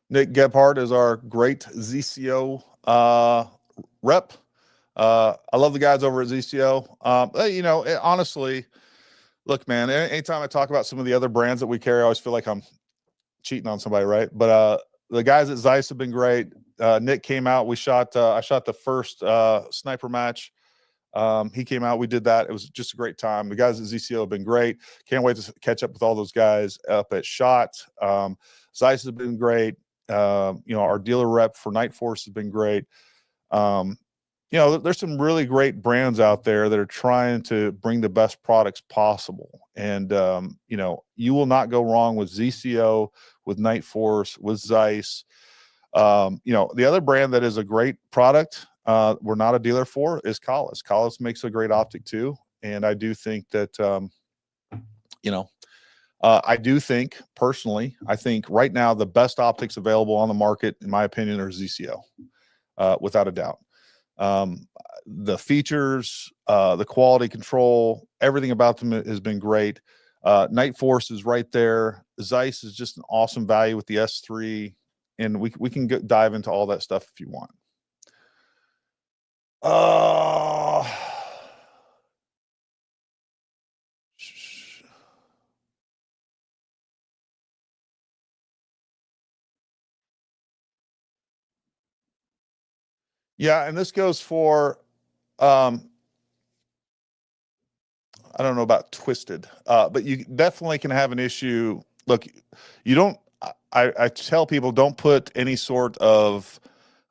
Nick Gebhardt is our great ZCO rep. I love the guys over at ZCO. You know, honestly, look, man, anytime I talk about some of the other brands that we carry, I always feel like I'm cheating on somebody, right? But the guys at Zeiss have been great. Nick came out. I shot the first sniper match. He came out. We did that. It was just a great time. The guys at ZCO have been great. Can't wait to catch up with all those guys up at SHOT. Zeiss has been great. You know, our dealer rep for Nightforce has been great. You know, there's some really great brands out there that are trying to bring the best products possible. And, you know, you will not go wrong with ZCO, with Nightforce, with Zeiss. You know, the other brand that is a great product, we're not a dealer for, is Collis. Collis makes a great optic too. And I do think that, you know, I do think personally, I think right now the best optics available on the market, in my opinion, are ZCO, without a doubt. The features, the quality control, everything about them has been great. Nightforce is right there. Zeiss is just an awesome value with the S3, and we can dive into all that stuff if you want. Yeah, and this goes for I don't know about twisted, but you definitely can have an issue. Look, you don't, I tell people don't put any sort of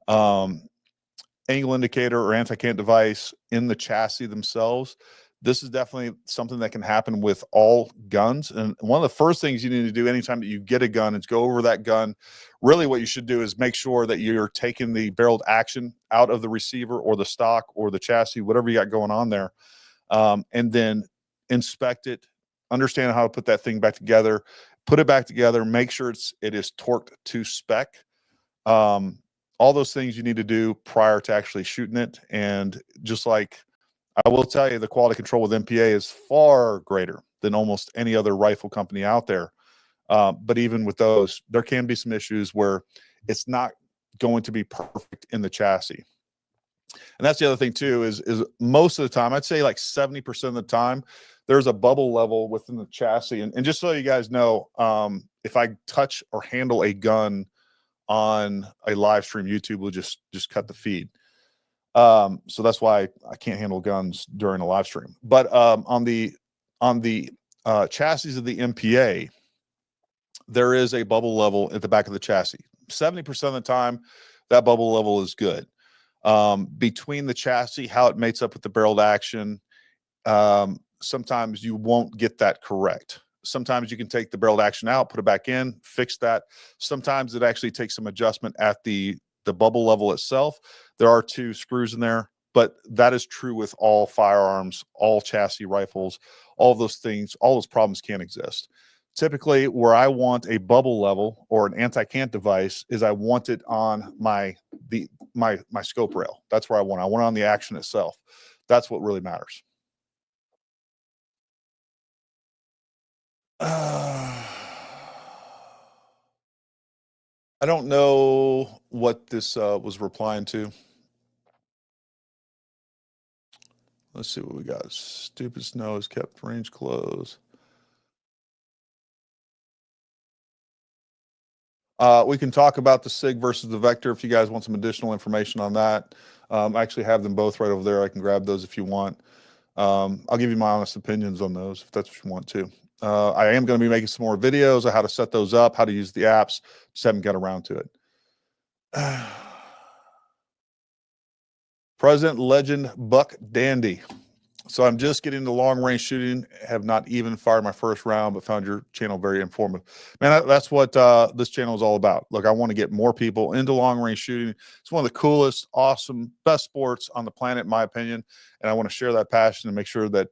angle indicator or anti-cant device in the chassis themselves. This is definitely something that can happen with all guns. And one of the first things you need to do anytime that you get a gun is go over that gun. Really what you should do is make sure that you're taking the barreled action out of the receiver or the stock or the chassis, whatever you got going on there. And then inspect it, understand how to put that thing back together, put it back together, make sure it is torqued to spec. All those things you need to do prior to actually shooting it. And just like I will tell you, the quality control with MPA is far greater than almost any other rifle company out there. But even with those, there can be some issues where it's not going to be perfect in the chassis. And that's the other thing too, is most of the time, I'd say like 70% of the time, there's a bubble level within the chassis. And just so you guys know, if I touch or handle a gun on a live stream, YouTube will just cut the feed. So that's why I can't handle guns during a live stream. But on the chassis of the MPA, there is a bubble level at the back of the chassis. 70% of the time, that bubble level is good. Between the chassis, how it mates up with the barreled action, sometimes you won't get that correct. Sometimes you can take the barreled action out, put it back in, fix that. Sometimes it actually takes some adjustment at the bubble level itself. There are 2 screws in there, but that is true with all firearms, all chassis rifles, all those things, all those problems can exist. Typically, where I want a bubble level or an anti-cant device is I want it on my scope rail. That's where I want it. I want it on the action itself. That's what really matters. I don't know what this was replying to. Let's see what we got. Stupid snow has kept range closed. We can talk about the SIG versus the Vector if you guys want some additional information on that. I actually have them both right over there. I can grab those if you want. I'll give you my honest opinions on those if that's what you want to. I am going to be making some more videos on how to set those up, how to use the apps. Just haven't got around to it. President Legend Buck Dandy. So I'm just getting into long range shooting, have not even fired my first round, but found your channel very informative. Man, that's what this channel is all about. Look, I want to get more people into long range shooting. It's one of the coolest, awesome, best sports on the planet, in my opinion. And I want to share that passion and make sure that,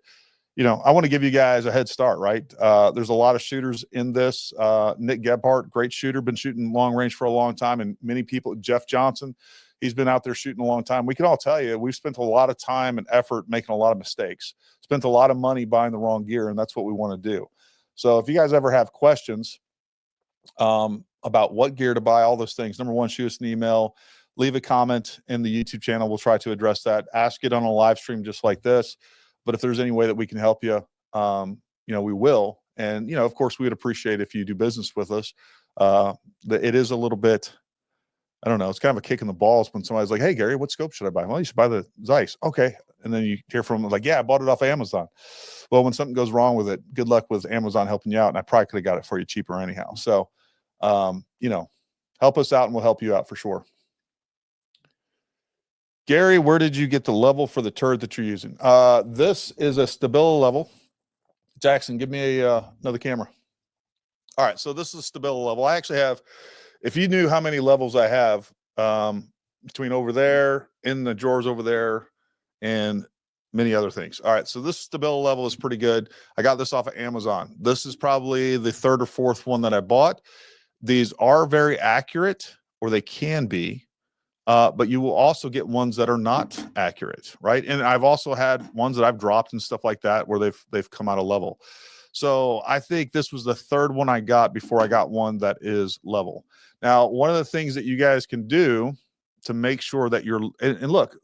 you know, I want to give you guys a head start, right? There's a lot of shooters in this. Nick Gebhardt, great shooter, been shooting long range for a long time. And many people, Jeff Johnson, he's been out there shooting a long time. We can all tell you, we've spent a lot of time and effort making a lot of mistakes, spent a lot of money buying the wrong gear, and that's what we want to do. So if you guys ever have questions about what gear to buy, all those things, number one, shoot us an email, leave a comment in the YouTube channel. We'll try to address that. Ask it on a live stream just like this. But if there's any way that we can help you, you know, we will. And, you know, of course, we would appreciate if you do business with us. It is a little bit, I don't know, it's kind of a kick in the balls when somebody's like, hey, Gary, what scope should I buy? Well, you should buy the Zeiss. Okay. And then you hear from them like, yeah, I bought it off of Amazon. Well, when something goes wrong with it, good luck with Amazon helping you out. And I probably could have got it for you cheaper anyhow. So, you know, help us out and we'll help you out for sure. Gary, where did you get the level for the turret that you're using? This is a Stabilo level. Jackson, give me another camera. All right, so this is a Stabilo level. I actually have, if you knew how many levels I have between over there, in the drawers over there, and many other things. All right, so this Stabilo level is pretty good. I got this off of Amazon. This is probably the 3rd or 4th one that I bought. These are very accurate, or they can be. But you will also get ones that are not accurate, right? And I've also had ones that I've dropped and stuff like that where they've come out of level. So I think this was the 3rd one I got before I got one that is level. Now, one of the things that you guys can do to make sure that you're, and look,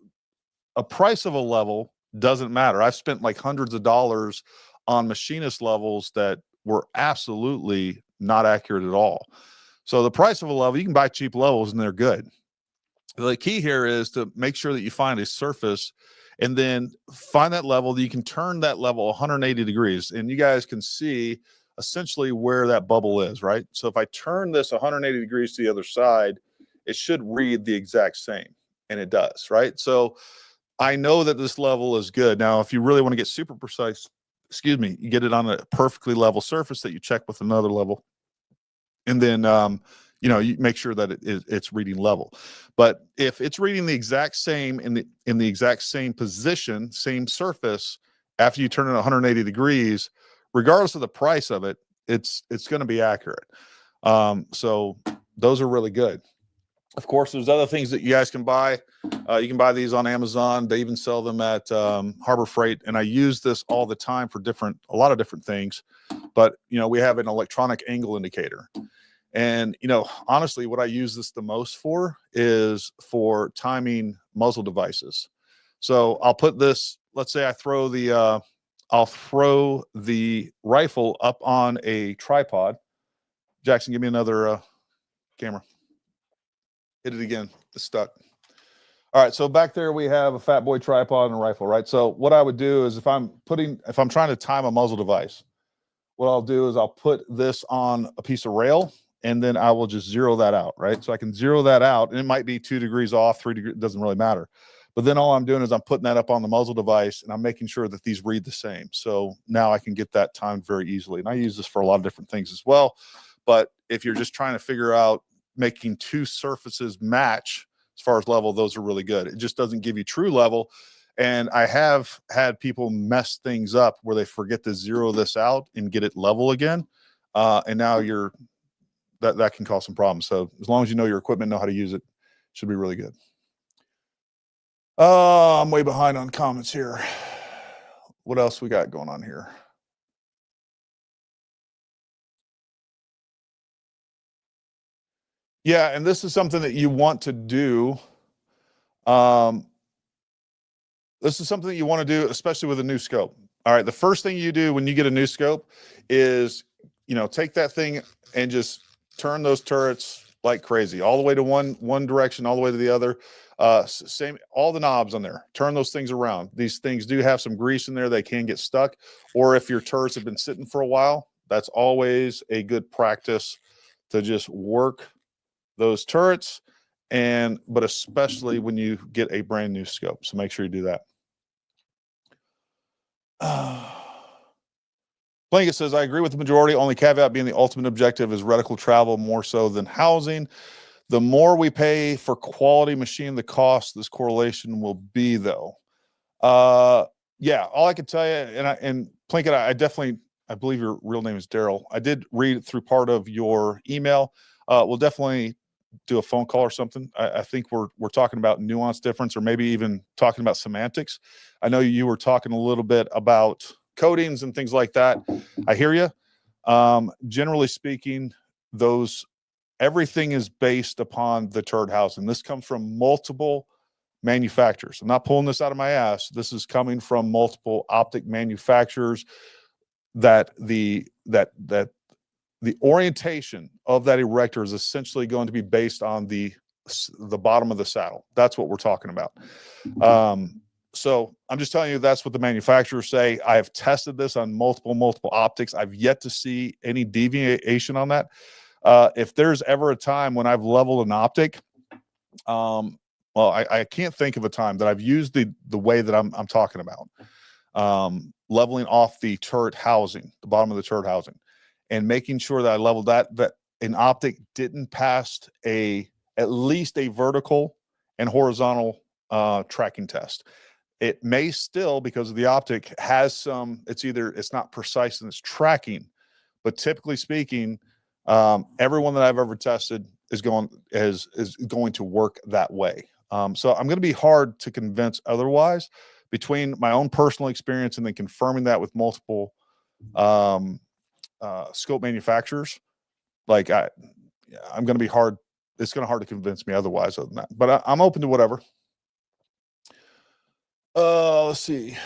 a price of a level doesn't matter. I've spent like hundreds of dollars on machinist levels that were absolutely not accurate at all. So the price of a level, you can buy cheap levels and they're good. The key here is to make sure that you find a surface and then find that level that you can turn that level 180 degrees. And you guys can see essentially where that bubble is, right? So if I turn this 180 degrees to the other side, it should read the exact same. And it does, right? So I know that this level is good. Now, if you really want to get super precise, excuse me, you get it on a perfectly level surface that you check with another level. And then, you know, you make sure that it's reading level. But if it's reading the exact same in the exact same position, same surface, after you turn it 180 degrees, regardless of the price of it, it's going to be accurate. So those are really good. Of course, there's other things that you guys can buy. You can buy these on Amazon. They even sell them at Harbor Freight. And I use this all the time for a lot of different things. But, we have an electronic angle indicator. And, honestly, what I use this the most for is for timing muzzle devices. So I'll put this, let's say I'll throw the rifle up on a tripod. Jackson, give me another camera. Hit it again. It's stuck. All right. So back there we have a Fat Boy tripod and a rifle, right? So what I would do is if I'm trying to time a muzzle device, what I'll do is I'll put this on a piece of rail and then I will just zero that out, right? So I can zero that out and it might be 2 degrees off, 3 degrees, it doesn't really matter. But then all I'm doing is I'm putting that up on the muzzle device and I'm making sure that these read the same. So now I can get that timed very easily. And I use this for a lot of different things as well. But if you're just trying to figure out making 2 surfaces match as far as level, those are really good. It just doesn't give you true level. And I have had people mess things up where they forget to zero this out and get it level again. And now that can cause some problems. So as long as you know your equipment, know how to use it, should be really good. I'm way behind on comments here. What else we got going on here? Yeah, and this is something that you want to do. This is something that you want to do, especially with a new scope. All right, the first thing you do when you get a new scope is, take that thing and just turn those turrets like crazy, all the way to one direction, all the way to the other. Same, all the knobs on there. Turn those things around. These things do have some grease in there; they can get stuck. Or if your turrets have been sitting for a while, that's always a good practice to just work those turrets. But especially when you get a brand new scope, so make sure you do that. Blanket says, I agree with the majority, only caveat being the ultimate objective is reticle travel more so than housing. The more we pay for quality machine, the cost this correlation will be, though. Yeah, all I can tell you, and Plinkett, I believe your real name is Daryl. I did read through part of your email. We'll definitely do a phone call or something. I think we're talking about nuance difference, or maybe even talking about semantics. I know you were talking a little bit about coatings and things like that. I hear you. Generally speaking, everything is based upon the turret housing. This comes from multiple manufacturers. I'm not pulling this out of my ass. This is coming from multiple optic manufacturers that the orientation of that erector is essentially going to be based on the bottom of the saddle. That's what we're talking about. So I'm just telling you, that's what the manufacturers say. I have tested this on multiple optics. I've yet to see any deviation on that. If there's ever a time when I've leveled an optic, well, I can't think of a time that I've used the way that I'm talking about. Leveling off the turret housing, the bottom of the turret housing, and making sure that I leveled that an optic didn't pass at least a vertical and horizontal tracking test. It may still, because of the optic, has some, it's not precise in its tracking, but typically speaking, everyone that I've ever tested is going to work that way. So I'm going to be hard to convince otherwise, between my own personal experience and then confirming that with multiple scope manufacturers. I'm going to be hard. It's going to hard to convince me otherwise other than that, but I'm open to whatever. Let's see.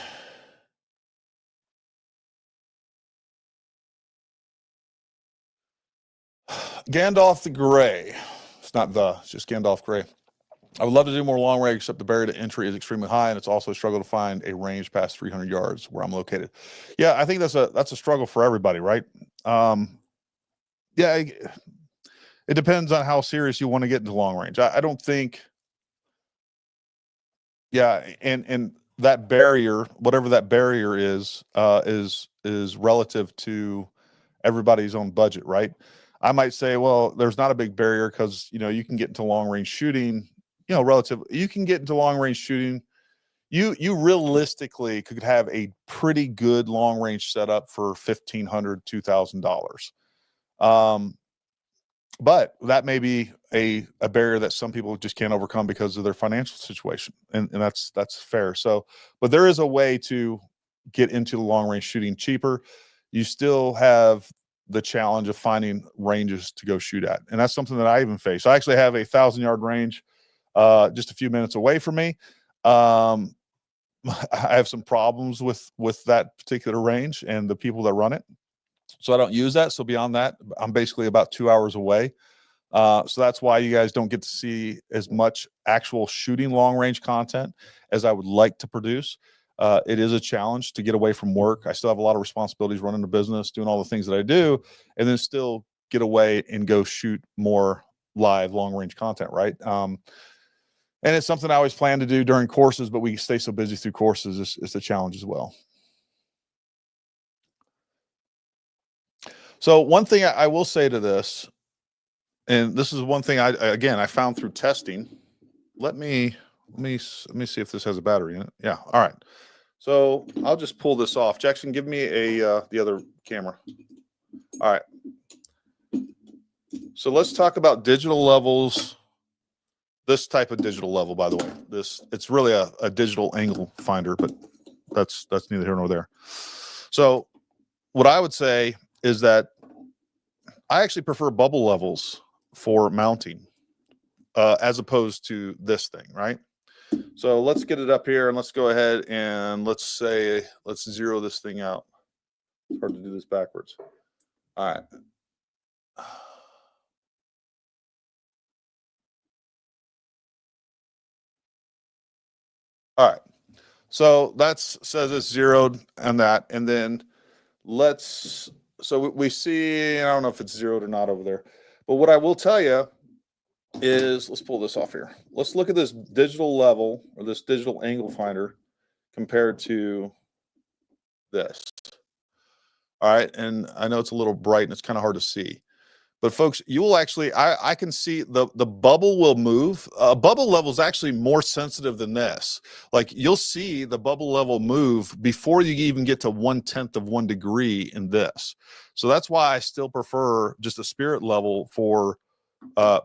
Gandalf the Gray. It's just Gandalf Gray. I would love to do more long range, except the barrier to entry is extremely high, and it's also a struggle to find a range past 300 yards where I'm located. Yeah, I think that's a struggle for everybody, right? Yeah, it depends on how serious you want to get into long range. I don't think. Yeah, and that barrier, whatever that barrier is relative to everybody's own budget, right? I might say, well, there's not a big barrier because you can get into long range shooting. You can get into long range shooting. you realistically could have a pretty good long range setup for $1,500, $2,000. But that may be a barrier that some people just can't overcome because of their financial situation. And that's fair. So, but there is a way to get into the long range shooting cheaper. You still have the challenge of finding ranges to go shoot at. And that's something that I even face. I actually have a 1,000-yard range just a few minutes away from me. I have some problems with that particular range and the people that run it. So I don't use that. So beyond that, I'm basically about 2 hours away. So that's why you guys don't get to see as much actual shooting long range content as I would like to produce. It is a challenge to get away from work. I still have a lot of responsibilities running the business, doing all the things that I do, and then still get away and go shoot more live long range content, right? And it's something I always plan to do during courses, but we stay so busy through courses. It's a challenge as well. So one thing I will say to this, and this is one thing I found through testing. Let me see if this has a battery in it. Yeah. All right. So I'll just pull this off. Jackson, give me the other camera. All right. So let's talk about digital levels. This type of digital level, by the way, it's really a digital angle finder, but that's neither here nor there. So what I would say is that I actually prefer bubble levels for mounting as opposed to this thing, right? So let's get it up here and let's go ahead and let's zero this thing out. It's hard to do this backwards. All right. All right. So that's says it's zeroed on that. And then so we see, I don't know if it's zeroed or not over there, but what I will tell you is, let's pull this off here. Let's look at this digital level or this digital angle finder compared to this. All right. And I know it's a little bright and it's kind of hard to see, but folks, you will actually, I can see the bubble will move. Bubble level is actually more sensitive than this. Like you'll see the bubble level move before you even get to 1/10 of 1 degree in this. So that's why I still prefer just a spirit level for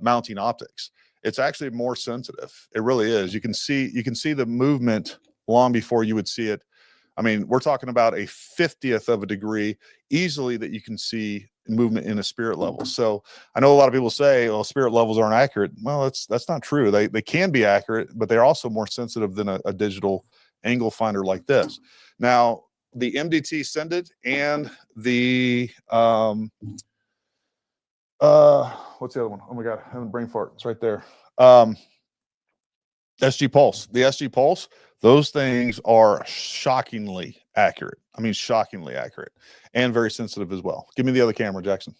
mounting optics. It's actually more sensitive. It really is. You can see the movement long before you would see it. I mean, we're talking about a 50th of a degree easily that you can see movement in a spirit level. So I know a lot of people say, "Oh, spirit levels aren't accurate." Well, that's not true. They can be accurate, but they're also more sensitive than a digital angle finder like this. Now, the MDT Send It and the what's the other one? Oh my God, I'm having a brain fart. It's right there. SG Pulse. The SG Pulse, those things are shockingly accurate. I mean, shockingly accurate and very sensitive as well. Give me the other camera, Jackson.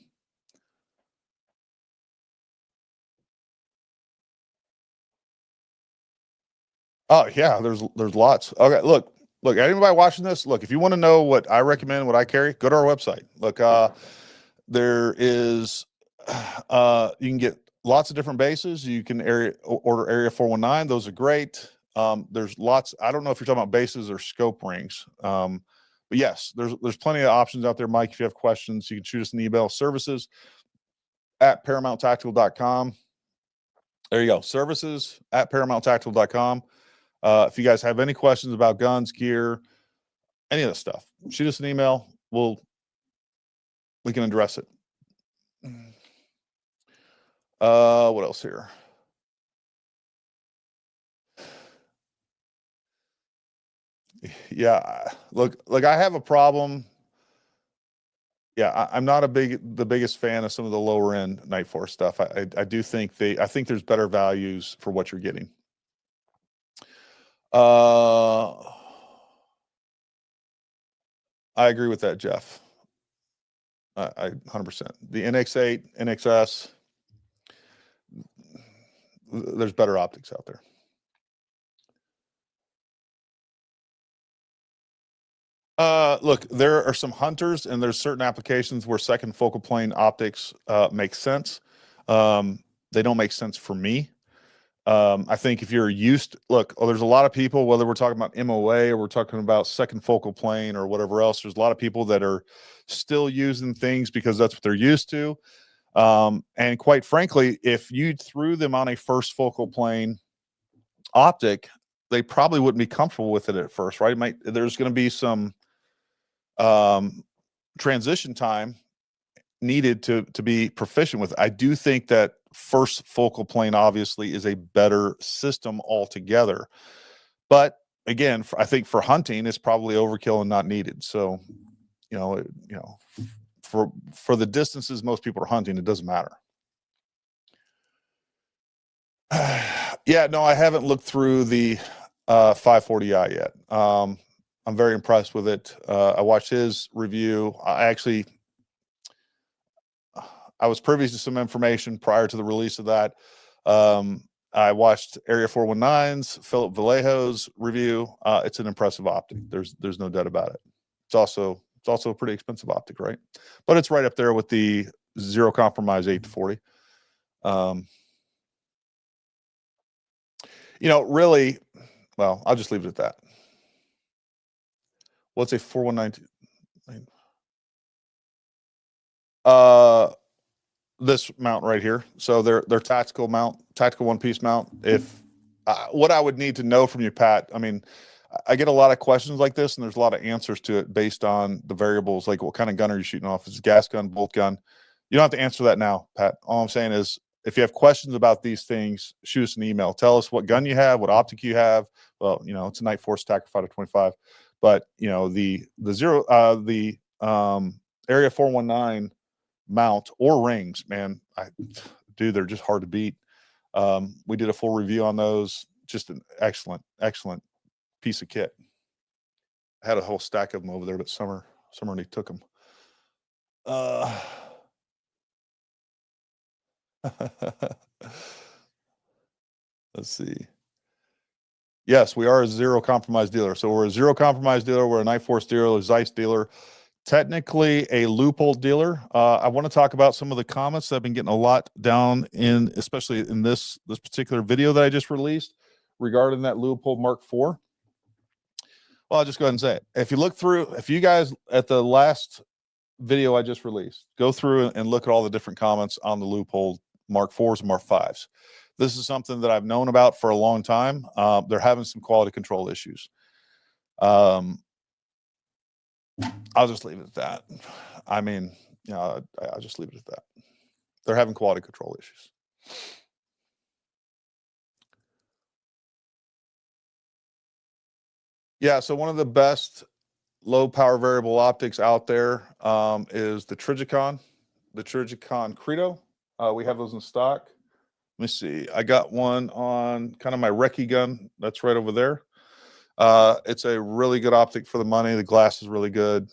Oh yeah, there's lots. Okay, look, anybody watching this, look, if you want to know what I recommend, what I carry, go to our website. Look, there is you can get lots of different bases. You can order area 419. Those are great. There's lots. I don't know if you're talking about bases or scope rings. But yes, there's plenty of options out there, Mike. If you have questions, you can shoot us an email, services@ParamountTactical.com. There you go. Services@ParamountTactical.com. If you guys have any questions about guns, gear, any of this stuff, shoot us an email. We can address it. What else here? Yeah, look, I have a problem. Yeah, I'm not the biggest fan of some of the lower end Nightforce stuff. I do think I think there's better values for what you're getting. I agree with that, Jeff. I 100%. The NX8, NXS, there's better optics out there. Look, there are some hunters and there's certain applications where second focal plane optics make sense. They don't make sense for me. I think if you're used, look, there's a lot of people, whether we're talking about MOA or we're talking about second focal plane or whatever else, there's a lot of people that are still using things because that's what they're used to. And quite frankly, if you threw them on a first focal plane optic, they probably wouldn't be comfortable with it at first, right? There's going to be some transition time needed to be proficient with. I do think that first focal plane obviously is a better system altogether, but again, I think for hunting it's probably overkill and not needed. So for the distances most people are hunting, it doesn't matter. Yeah, no, I haven't looked through the 540i yet. I'm very impressed with it. I watched his review. I was privy to some information prior to the release of that. I watched Area 419's Philip Vallejo's review. It's an impressive optic. There's no doubt about it. It's also a pretty expensive optic, right? But it's right up there with the Zero Compromise 8-40. Really, well, I'll just leave it at that. What's a 419? This mount right here. So they're tactical one-piece mount. If what I would need to know from you, Pat, I mean, I get a lot of questions like this, and there's a lot of answers to it based on the variables, like what kind of gun are you shooting off? Is it gas gun, bolt gun? You don't have to answer that now, Pat. All I'm saying is, if you have questions about these things, shoot us an email. Tell us what gun you have, what optic you have. Well, it's a Nightforce Tactical 525, but the Area 419 mount or rings, man, they're just hard to beat. We did a full review on those. Just an excellent piece of kit. I had a whole stack of them over there, but Summer already took them. Let's see. Yes, we are a zero compromise dealer. So we're a zero compromise dealer. We're a Nightforce dealer, a Zeiss dealer, technically a loophole dealer. I want to talk about some of the comments that I've been getting a lot down in, especially in this particular video that I just released regarding that loophole Mark IV. Well, I'll just go ahead and say it. If you guys at the last video I just released, go through and look at all the different comments on the loophole Mark IVs and Mark Vs. This is something that I've known about for a long time. They're having some quality control issues. I'll just leave it at that. I mean, I'll just leave it at that. They're having quality control issues. Yeah, so one of the best low power variable optics out there is the Trigicon Credo. We have those in stock. Let me see. I got one on kind of my recce gun. That's right over there. It's a really good optic for the money. The glass is really good.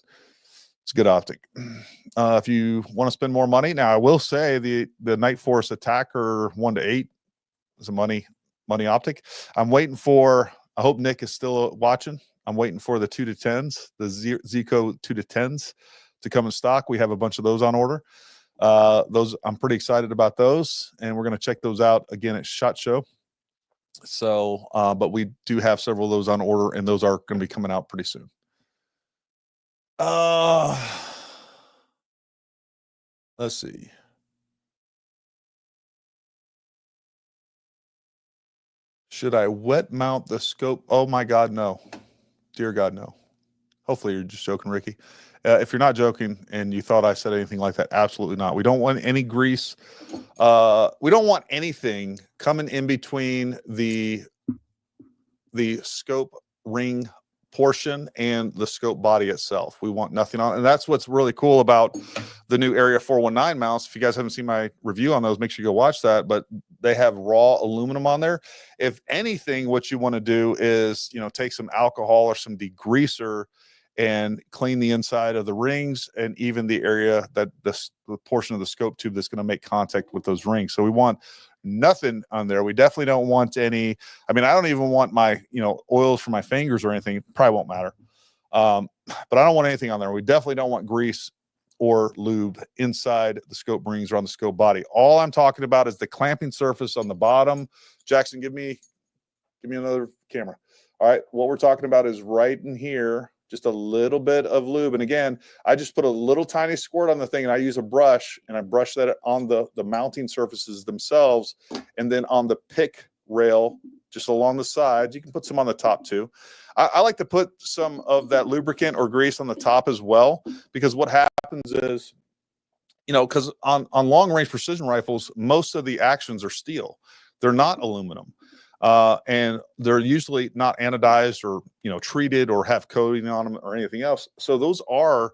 It's a good optic. If you want to spend more money, now I will say the Nightforce Attacker 1-8 is a money optic. I'm waiting for. I hope Nick is still watching. I'm waiting for the 2-10s, the Zico 2-10s to come in stock. We have a bunch of those on order. Those I'm pretty excited about those, and we're going to check those out again at SHOT Show. So, but we do have several of those on order, and those are going to be coming out pretty soon. Let's see. Should I wet mount the scope? Oh my God, no. Dear God, no. Hopefully you're just joking, Ricky. If you're not joking and you thought I said anything like that, absolutely not. We don't want any grease. We don't want anything coming in between the scope ring portion and the scope body itself. We want nothing on, and that's what's really cool about the new Area 419 mounts. If you guys haven't seen my review on those, make sure you go watch that. But they have raw aluminum on there. If anything, what you want to do is, take some alcohol or some degreaser and clean the inside of the rings and even the area that the portion of the scope tube that's going to make contact with those rings. So we want nothing on there. We definitely don't want any. I mean, I don't even want my, oils for my fingers or anything. Probably won't matter. But I don't want anything on there. We definitely don't want grease or lube inside the scope rings or on the scope body. All I'm talking about is the clamping surface on the bottom. Jackson, give me another camera. All right, what we're talking about is right in here, just a little bit of lube. And again, I just put a little tiny squirt on the thing, and I use a brush, and I brush that on the mounting surfaces themselves, and then on the pick rail, just along the sides. You can put some on the top too. I like to put some of that lubricant or grease on the top as well, because what happens is, you know, because on long range precision rifles, most of the actions are steel. They're not aluminum. And they're usually not anodized or, you know, treated or have coating on them or anything else. So those are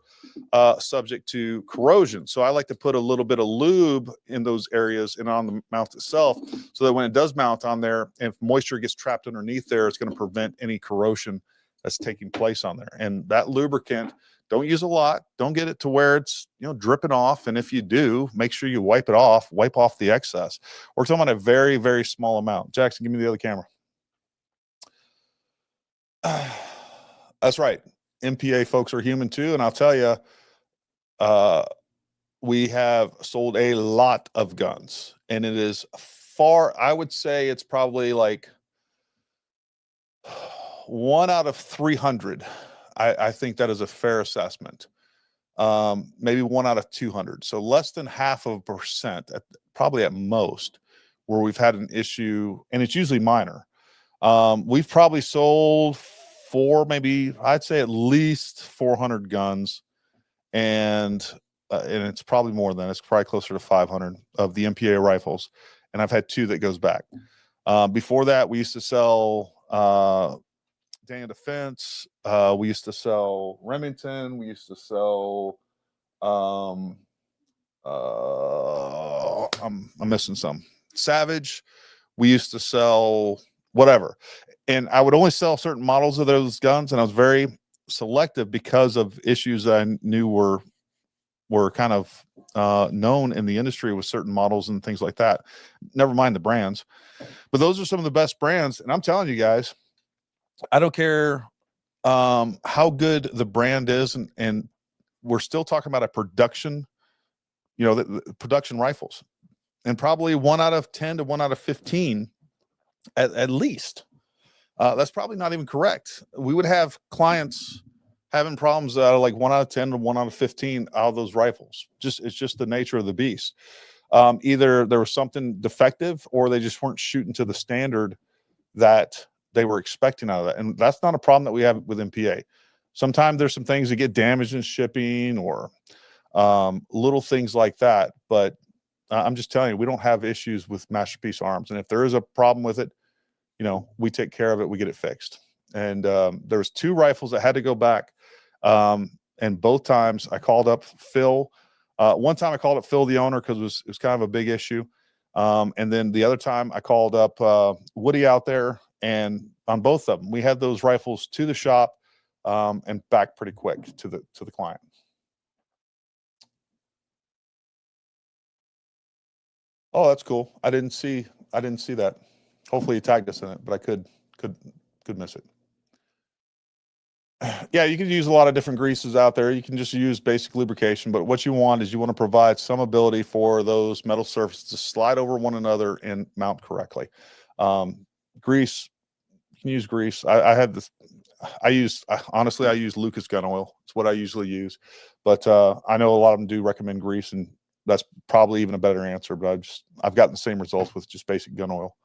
subject to corrosion. So I like to put a little bit of lube in those areas and on the mount itself, so that when it does mount on there, if moisture gets trapped underneath there, it's going to prevent any corrosion that's taking place on there. And that lubricant, don't use a lot. Don't get it to where it's, you know, dripping off. And if you do, make sure you wipe it off, wipe off the excess. We're talking about a very, very small amount. Jackson, give me the other camera. That's right. MPA folks are human too. And I'll tell you, we have sold a lot of guns, and it is far, I would say it's probably like 1 out of 300. I think that is a fair assessment. Maybe 1 out of 200. So less than 0.5%, probably at most, where we've had an issue, and it's usually minor. We've probably sold maybe I'd say at least 400 guns, and it's probably more than, it's probably closer to 500 of the MPA rifles. And I've had 2 that goes back. Before that, we used to sell Daniel Defense. We used to sell Remington. We used to sell I'm missing some. Savage. We used to sell whatever. And I would only sell certain models of those guns, and I was very selective because of issues that I knew were kind of known in the industry with certain models and things like that. Never mind the brands. But those are some of the best brands. And I'm telling you guys, I don't care how good the brand is, and we're still talking about a production, you know, the production rifles, and probably 1 out of 10 to 1 out of 15 at least. That's probably not even correct. We would have clients having problems out of like 1 out of 10 to 1 out of 15 out of those rifles. It's just the nature of the beast. Either there was something defective, or they just weren't shooting to the standard that they were expecting out of that. And that's not a problem that we have with MPA. Sometimes there's some things that get damaged in shipping, or little things like that. But I'm just telling you, we don't have issues with Masterpiece Arms. And if there is a problem with it, you know, we take care of it. We get it fixed. And there was 2 rifles that had to go back. And both times I called up Phil. One time I called up Phil, the owner, because it was kind of a big issue. And then the other time I called up Woody out there, and on both of them, we had those rifles to the shop and back pretty quick to the client. Oh, that's cool. I didn't see that. Hopefully you tagged us in it, but I could miss it. Yeah, you can use a lot of different greases out there. You can just use basic lubrication, but what you want is you want to provide some ability for those metal surfaces to slide over one another and mount correctly. Grease, you can use grease. Honestly, I use Lucas gun oil. It's what I usually use, but I know a lot of them do recommend grease, and that's probably even a better answer, but I've gotten the same results with just basic gun oil.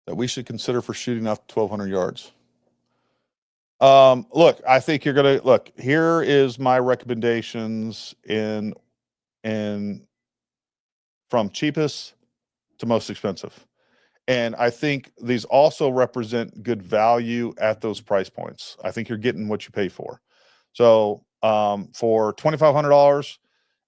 That we should consider for shooting out 1,200 yards. Look, I think you're gonna look. Here is my recommendations in from cheapest to most expensive, and I think these also represent good value at those price points. I think you're getting what you pay for. So for $2,500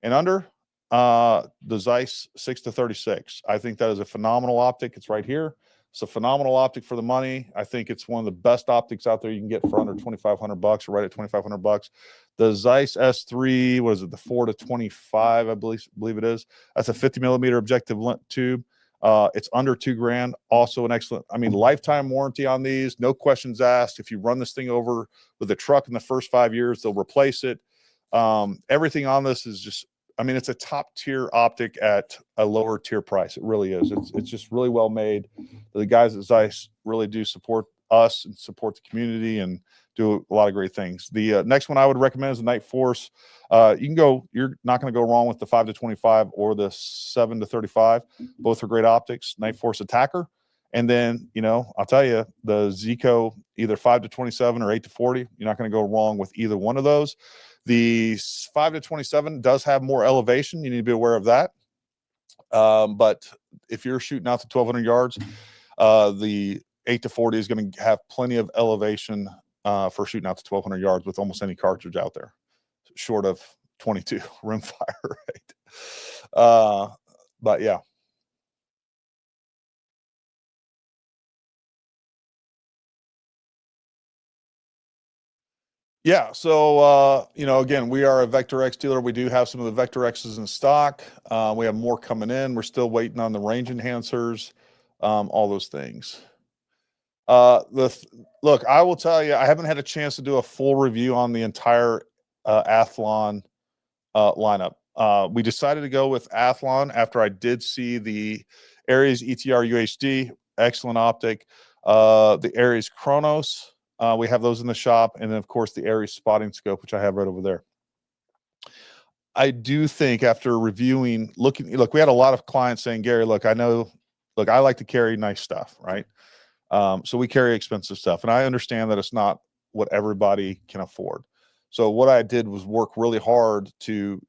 and under, the Zeiss 6-36. I think that is a phenomenal optic. It's right here. It's a phenomenal optic for the money. I think it's one of the best optics out there you can get for under $2,500, or right at $2,500. The Zeiss S3, what is it? The 4-25, I believe it is. That's a 50 millimeter objective tube. It's under $2,000. Also an excellent, I mean, lifetime warranty on these, no questions asked. If you run this thing over with a truck in the first 5 years, they'll replace it. Everything on this is just, I mean, it's a top tier optic at a lower tier price. It really is. It's just really well made. The guys at Zeiss really do support us and support the community and do a lot of great things. The next one I would recommend is the Nightforce. You're not going to go wrong with the 5-25 or the 7-35. Both are great optics. Nightforce Attacker. And then, I'll tell you, the Zico, either 5-27 or 8-40, you're not going to go wrong with either one of those. The 5-27 does have more elevation. You need to be aware of that. But if you're shooting out to 1,200 yards, the 8-40 is going to have plenty of elevation for shooting out to 1,200 yards with almost any cartridge out there, short of 22 rimfire rate. But yeah. Yeah, so again, we are a Vector X dealer. We do have some of the Vector X's in stock. We have more coming in. We're still waiting on the range enhancers, all those things. Look, I will tell you, I haven't had a chance to do a full review on the entire Athlon lineup. We decided to go with Athlon after I did see the Aries ETR UHD, excellent optic. The Aries Chronos, we have those in the shop, and then of course the Aries spotting scope, which I have right over there. I do think after reviewing, look, we had a lot of clients saying, Gary, look, I like to carry nice stuff, right? So we carry expensive stuff, and I understand that it's not what everybody can afford. So what I did was work really hard to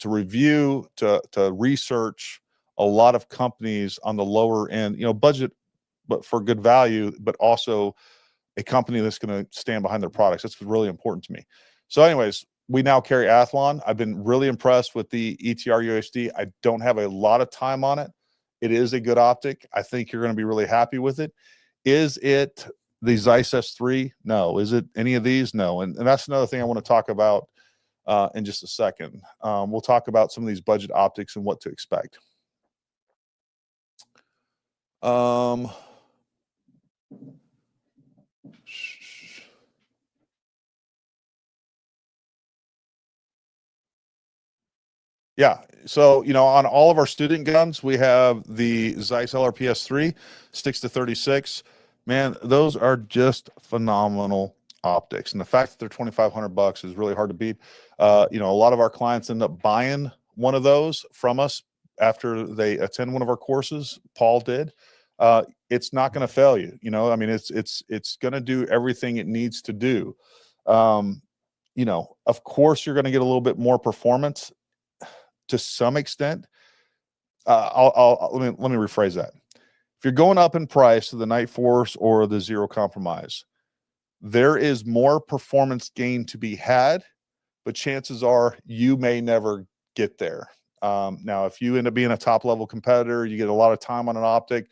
review, to research a lot of companies on the lower end, budget, but for good value, but also a company that's going to stand behind their products. That's really important to me. So anyways, we now carry Athlon. I've been really impressed with the ETR UHD. I don't have a lot of time on it. It is a good optic. I think you're going to be really happy with it. Is it the Zeiss S3? No. Is it any of these? No. And that's another thing I want to talk about in just a second. We'll talk about some of these budget optics and what to expect. Yeah. So, on all of our student guns, we have the Zeiss LRPS3, 6-36. Man, those are just phenomenal optics. And the fact that they're $2,500 is really hard to beat. A lot of our clients end up buying one of those from us after they attend one of our courses. Paul did. It's not going to fail you. I mean, it's going to do everything it needs to do. Of course, you're going to get a little bit more performance to some extent. Let me rephrase that. If you're going up in price to the Nightforce or the Zero Compromise, there is more performance gain to be had, but chances are you may never get there. Now, if you end up being a top level competitor, you get a lot of time on an optic.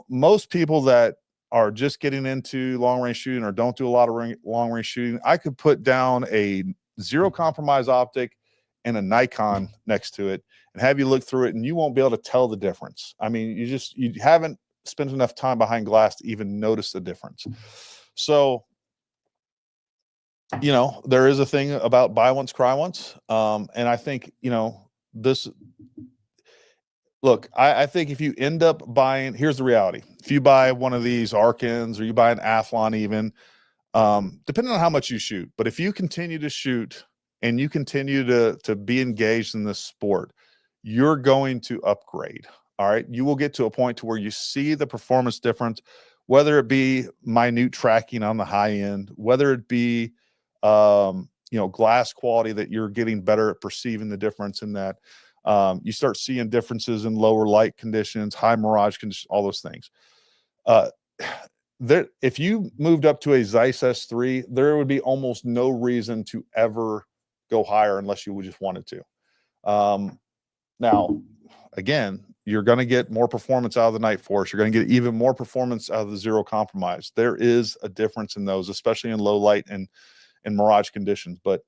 Most people that are just getting into long range shooting or don't do a lot of long range shooting, I could put down a Zero Compromise optic and a Nikon next to it and have you look through it, and you won't be able to tell the difference. I mean, you haven't spent enough time behind glass to even notice the difference. So, there is a thing about buy once, cry once. And I think, look, I think if you end up buying, here's the reality. If you buy one of these Arkans or you buy an Athlon even, depending on how much you shoot, but if you continue to shoot and you continue to be engaged in this sport, you're going to upgrade. All right. You will get to a point to where you see the performance difference, whether it be minute tracking on the high end, whether it be, glass quality, that you're getting better at perceiving the difference in that. You start seeing differences in lower light conditions, high mirage conditions, all those things. If you moved up to a Zeiss S3, there would be almost no reason to ever go higher unless you just wanted to. Now, again, you're going to get more performance out of the Nightforce. You're going to get even more performance out of the Zero Compromise. There is a difference in those, especially in low light and mirage conditions. But,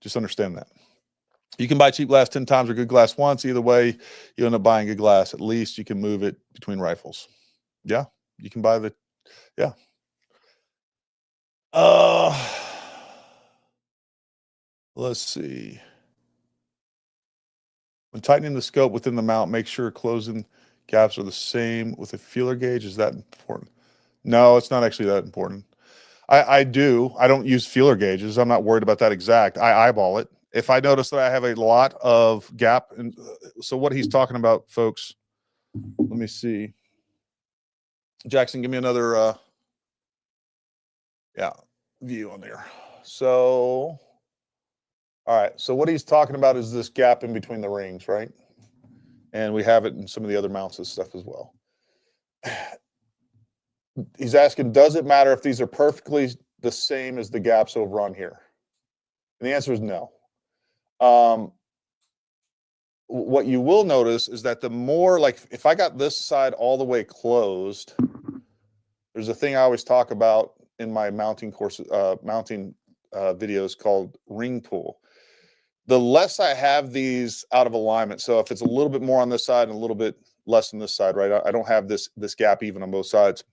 Just understand that. You can buy cheap glass 10 times or good glass once. Either way, you end up buying good glass. At least you can move it between rifles. Yeah, you can buy the, yeah. Let's see. When tightening the scope within the mount, make sure closing gaps are the same with a feeler gauge. Is that important? No, it's not actually that important. I don't use feeler gauges. I'm not worried about that exact. I eyeball it. If I notice that I have a lot of gap, and so what he's talking about, folks, let me see. Jackson, give me another view on there. So, all right. So what he's talking about is this gap in between the rings, right? And we have it in some of the other mounts and stuff as well. He's asking, does it matter if these are perfectly the same as the gaps over on here? And the answer is no. What you will notice is that the more, like, if I got this side all the way closed, there's a thing I always talk about in my mounting courses, videos called ring pull. The less I have these out of alignment, so if it's a little bit more on this side and a little bit less on this side, right? I don't have this gap even on both sides.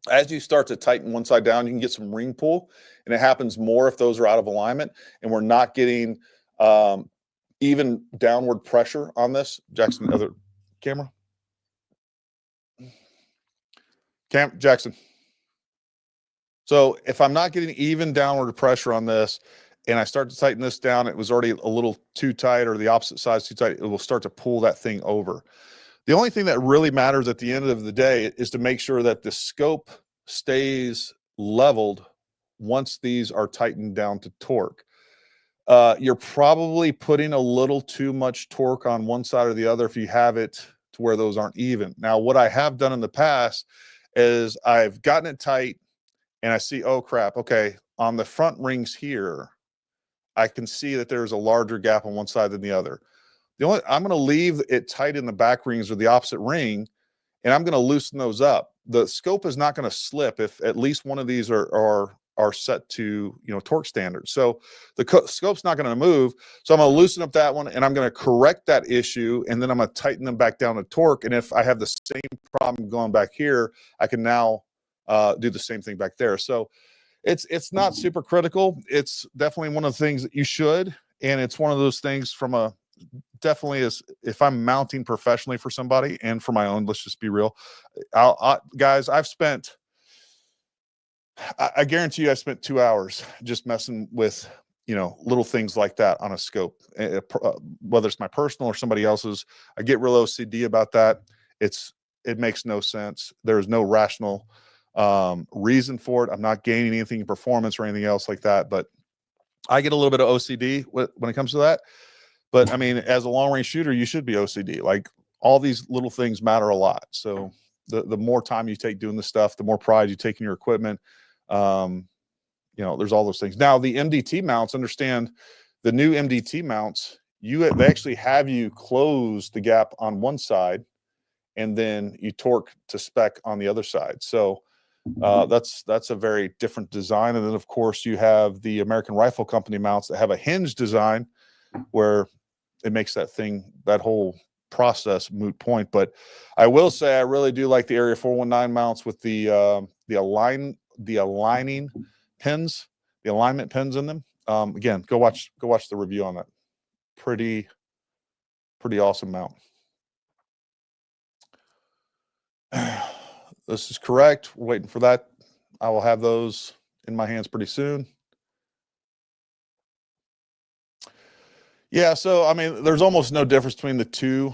As you start to tighten one side down, you can get some ring pull, and it happens more if those are out of alignment and we're not getting even downward pressure on this. Jackson, other camera. Jackson. So if I'm not getting even downward pressure on this and I start to tighten this down, it was already a little too tight or the opposite size too tight, it will start to pull that thing over. The only thing that really matters at the end of the day is to make sure that the scope stays leveled once these are tightened down to torque. You're probably putting a little too much torque on one side or the other if you have it to where those aren't even. Now, what I have done in the past is I've gotten it tight and I see, oh crap, okay, on the front rings here, I can see that there's a larger gap on one side than the other. I'm going to leave it tight in the back rings or the opposite ring, and I'm going to loosen those up. The scope is not going to slip if at least one of these are set to, torque standards. So the scope's not going to move. So I'm going to loosen up that one, and I'm going to correct that issue, and then I'm going to tighten them back down to torque. And if I have the same problem going back here, I can now do the same thing back there. So it's not super critical. It's definitely one of the things that you should, and it's one of those things from a definitely is if I'm mounting professionally for somebody and for my own, let's just be real. Guys, I've spent, I guarantee you I spent 2 hours just messing with, little things like that on a scope, whether it's my personal or somebody else's. I get real OCD about that. It makes no sense. There's no rational reason for it. I'm not gaining anything in performance or anything else like that, but I get a little bit of OCD when it comes to that. But I mean, as a long range shooter, you should be OCD. Like, all these little things matter a lot. So the more time you take doing this stuff, the more pride you take in your equipment. There's all those things. Now, the MDT mounts, understand the new MDT mounts, they actually have you close the gap on one side and then you torque to spec on the other side. So that's a very different design. And then of course you have the American Rifle Company mounts that have a hinge design where it makes that whole process moot point. But I will say I really do like the Area 419 mounts with the aligning pins, the alignment pins in them. Again, go watch the review on that. Pretty awesome mount. This is correct. We're waiting for that. I will have those in my hands pretty soon. Yeah, so I mean, there's almost no difference between the two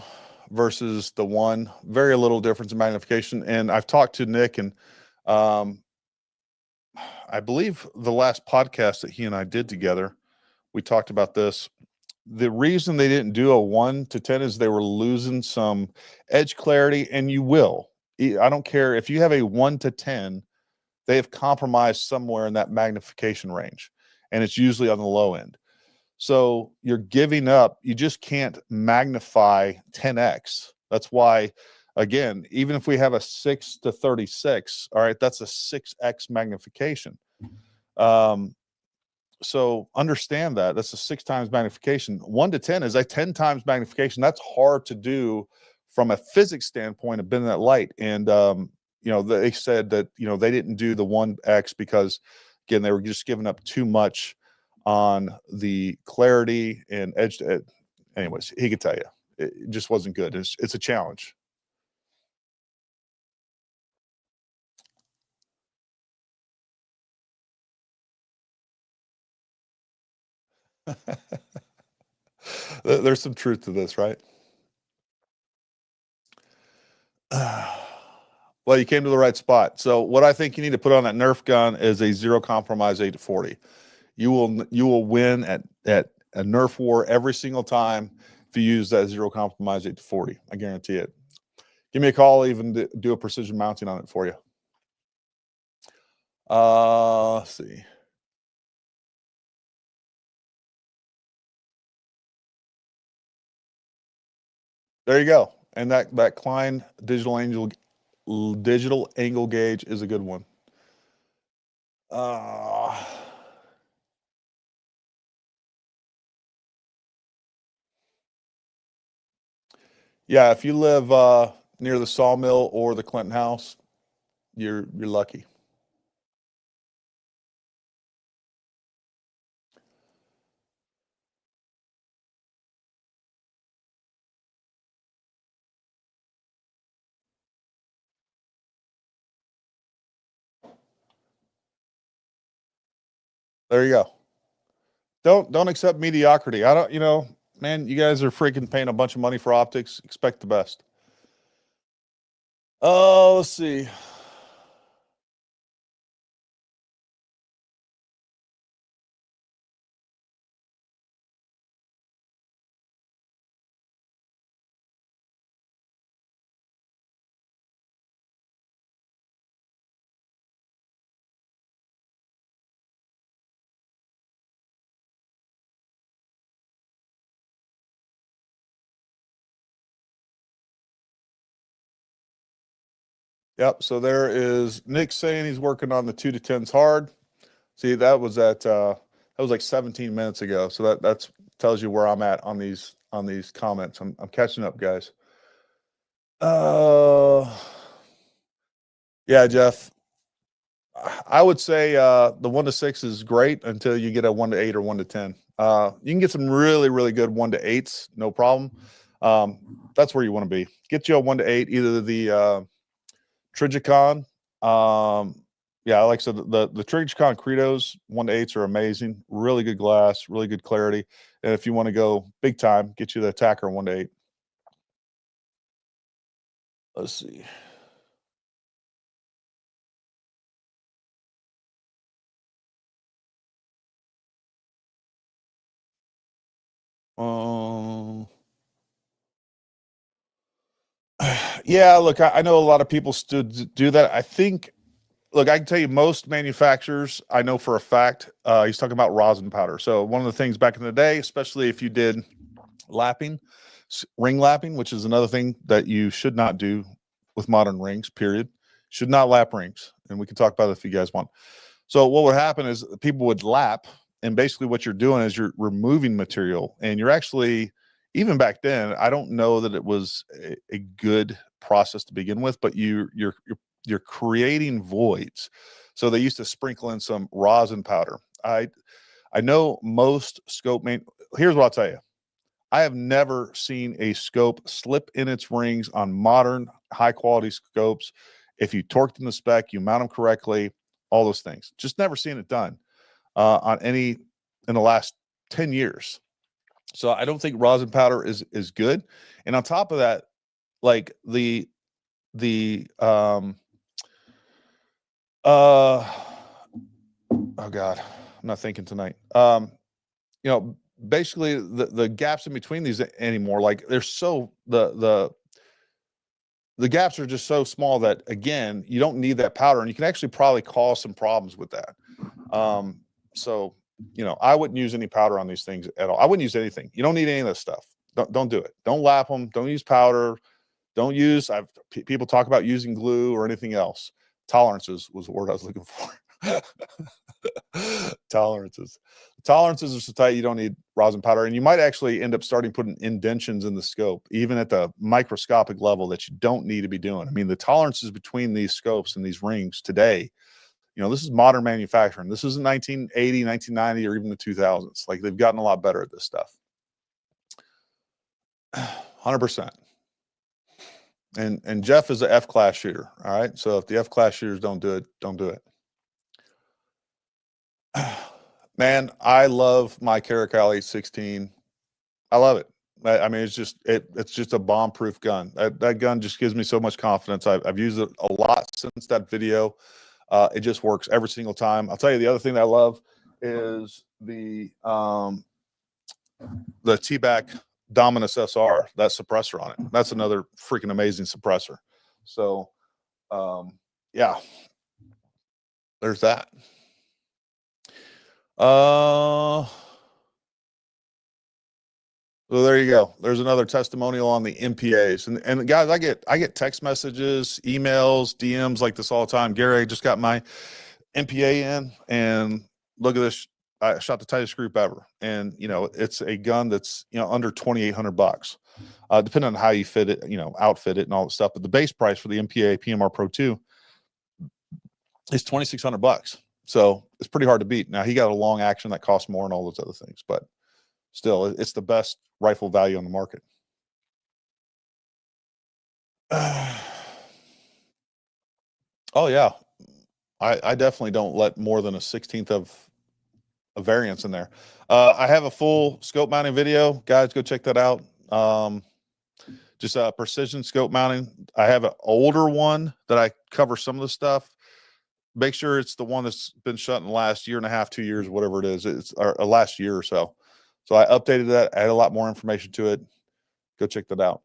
versus the one. Very little difference in magnification. And I've talked to Nick, and I believe the last podcast that he and I did together, we talked about this. The reason they didn't do a 1 to 10 is they were losing some edge clarity, and you will. I don't care if you have a 1 to 10, they have compromised somewhere in that magnification range, and it's usually on the low end. So you're giving up. You just can't magnify 10x. That's why, again, even if we have a 6 to 36, all right, that's a 6x magnification. So understand that that's a 6 times magnification. 1 to 10 is a 10 times magnification. That's hard to do from a physics standpoint of bending that light. And you know, they said that, you know, they didn't do the 1x because again, they were just giving up too much on the clarity and edge to edge. Anyways, he could tell you it just wasn't good. It's a challenge. There's some truth to this, right? Well, you came to the right spot. So what I think you need to put on that Nerf gun is a zero compromise 8 to 40. You will win at a Nerf war every single time if you use that zero compromise 8 to 40. I guarantee it. Give me a call, I'll even do a precision mounting on it for you. Let's see. There you go. And that Klein digital angle gauge is a good one. Yeah, if you live near the sawmill or the Clinton house, you're lucky. There you go. Don't accept mediocrity. I don't, you know, man, you guys are freaking paying a bunch of money for optics. Expect the best. Oh, let's see. Yep. So there is Nick saying he's working on the 2 to 10s hard. See, that was like 17 minutes ago. So that's tells you where I'm at on these comments. I'm catching up, guys. Yeah, Jeff. I would say the 1 to 6 is great until you get a 1 to 8 or 1 to 10. You can get some really, really good 1 to 8s, no problem. That's where you want to be. Get you a 1 to 8, either the Trigicon. Yeah, like I said, the Trigicon Credos 1 to 8s are amazing. Really good glass, really good clarity. And if you want to go big time, get you the Attacker 1 to 8. Let's see. Yeah, look, I know a lot of people still do that. I think, look, I can tell you most manufacturers, I know for a fact, he's talking about rosin powder. So one of the things back in the day, especially if you did lapping, ring lapping, which is another thing that you should not do with modern rings, period. Should not lap rings. And we can talk about it if you guys want. So what would happen is people would lap, and basically what you're doing is you're removing material, and you're actually, even back then, I don't know that it was a good process to begin with, but you're creating voids. So they used to sprinkle in some rosin powder. I know most scope here's what I'll tell you. I have never seen a scope slip in its rings on modern high quality scopes. If you torque them to spec, you mount them correctly, all those things. Just never seen it done on any in the last 10 years. So I don't think rosin powder is good. And on top of that, like the oh God, I'm not thinking tonight. You know, basically the gaps in between these anymore, like they're so the gaps are just so small that, again, you don't need that powder, and you can actually probably cause some problems with that. So, you know, I wouldn't use any powder on these things at all. I wouldn't use anything. You don't need any of this stuff. Don't do it. Don't lap them. Don't use powder. Don't use, people talk about using glue or anything else. Tolerances was the word I was looking for. Tolerances. Tolerances are so tight you don't need rosin powder, and you might actually end up starting putting indentions in the scope, even at the microscopic level that you don't need to be doing. I mean, the tolerances between these scopes and these rings today, this is modern manufacturing. This isn't 1980, 1990, or even the 2000s. Like, they've gotten a lot better at this stuff. 100%. And Jeff is a F-class shooter. All right. So if the F-class shooters don't do it, don't do it. Man, I love my Cali 16. I love it. I mean, it's just a bomb-proof gun. That gun just gives me so much confidence. I've used it a lot since that video. It just works every single time. I'll tell you the other thing that I love is the T-back Dominus SR, that suppressor on it. That's another freaking amazing suppressor. So, yeah, there's that. So there you go. There's another testimonial on the MPAs. And guys, I get text messages, emails, DMs like this all the time. Gary, I just got my MPA in, and look at this. I shot the tightest group ever. And it's a gun that's under $2,800. Depending on how you fit it, outfit it and all that stuff. But the base price for the MPA PMR Pro 2 is $2,600. So it's pretty hard to beat. Now, he got a long action that costs more and all those other things, but still, it's the best rifle value on the market. Oh yeah, I definitely don't let more than a 1/16 of a variance in there. I have a full scope mounting video, guys. Go check that out. Just precision scope mounting. I have an older one that I cover some of the stuff. Make sure it's the one that's been shot in the last year and a half, 2 years, whatever it is. It's or last year or so. So I updated that, added a lot more information to it. Go check that out.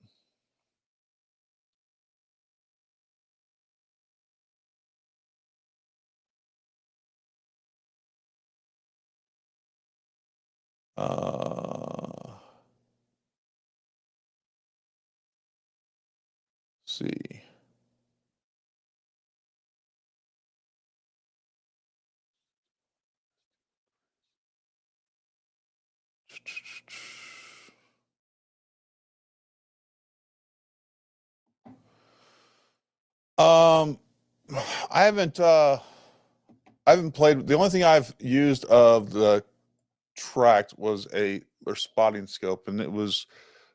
See. I haven't played. The only thing I've used of the tracked was their spotting scope, and it was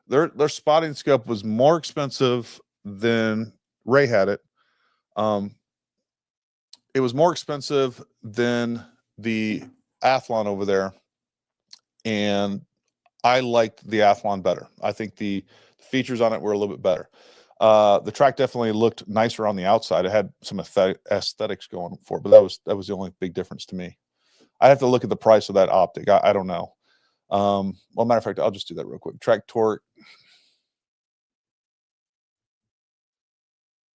their spotting scope was more expensive than Ray had it. It was more expensive than the Athlon over there, and I liked the Athlon better. I think the features on it were a little bit better. The track definitely looked nicer on the outside. It had some aesthetics going for it, but that was the only big difference to me. I have to look at the price of that optic. I don't know. Well, matter of fact, I'll just do that real quick. Track toric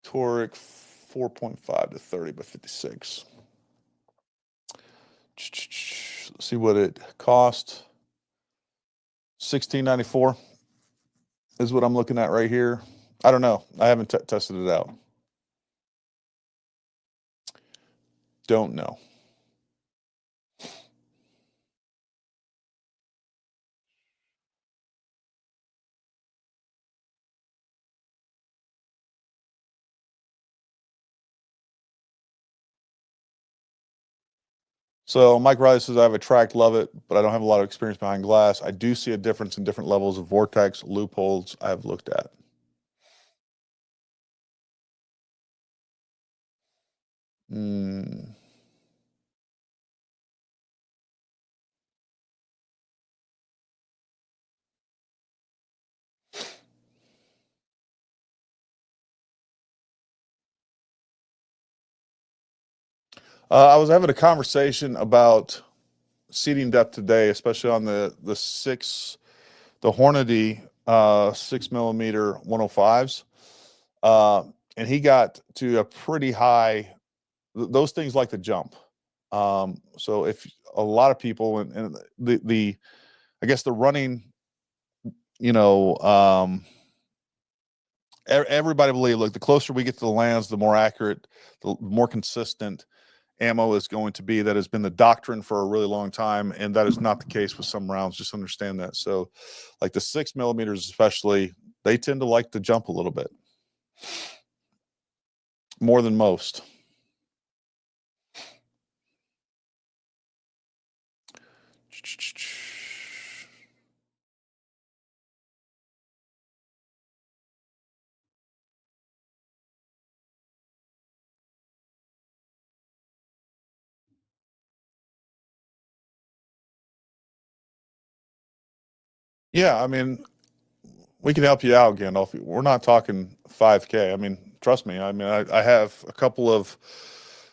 4.5 to 30 by 56. Let's see what it cost. $16.94 is what I'm looking at right here. I don't know. I haven't tested it out. Don't know. So Mike Riley says, I have a track, love it, but I don't have a lot of experience behind glass. I do see a difference in different levels of vortex loopholes I have looked at. I was having a conversation about seating depth today, especially on the Hornady 6mm 105s. And he got to a pretty high, those things like to jump. So if a lot of people and I guess the running, everybody believe, look, the closer we get to the lands, the more accurate, the more consistent. ammo is going to be. That has been the doctrine for a really long time, and that is not the case with some rounds. Just understand that. So like the 6mm especially, they tend to like to jump a little bit more than most. Yeah, I mean, we can help you out, Gandalf. We're not talking 5K. I mean, trust me. I mean, I have a couple of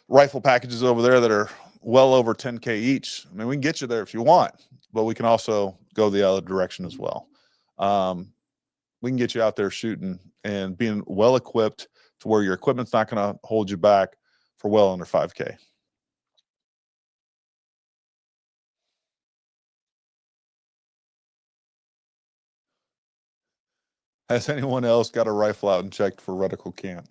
rifle packages over there that are well over 10K each. I mean, we can get you there if you want, but we can also go the other direction as well. We can get you out there shooting and being well equipped to where your equipment's not going to hold you back for well under 5K. Has anyone else got a rifle out and checked for reticle cant?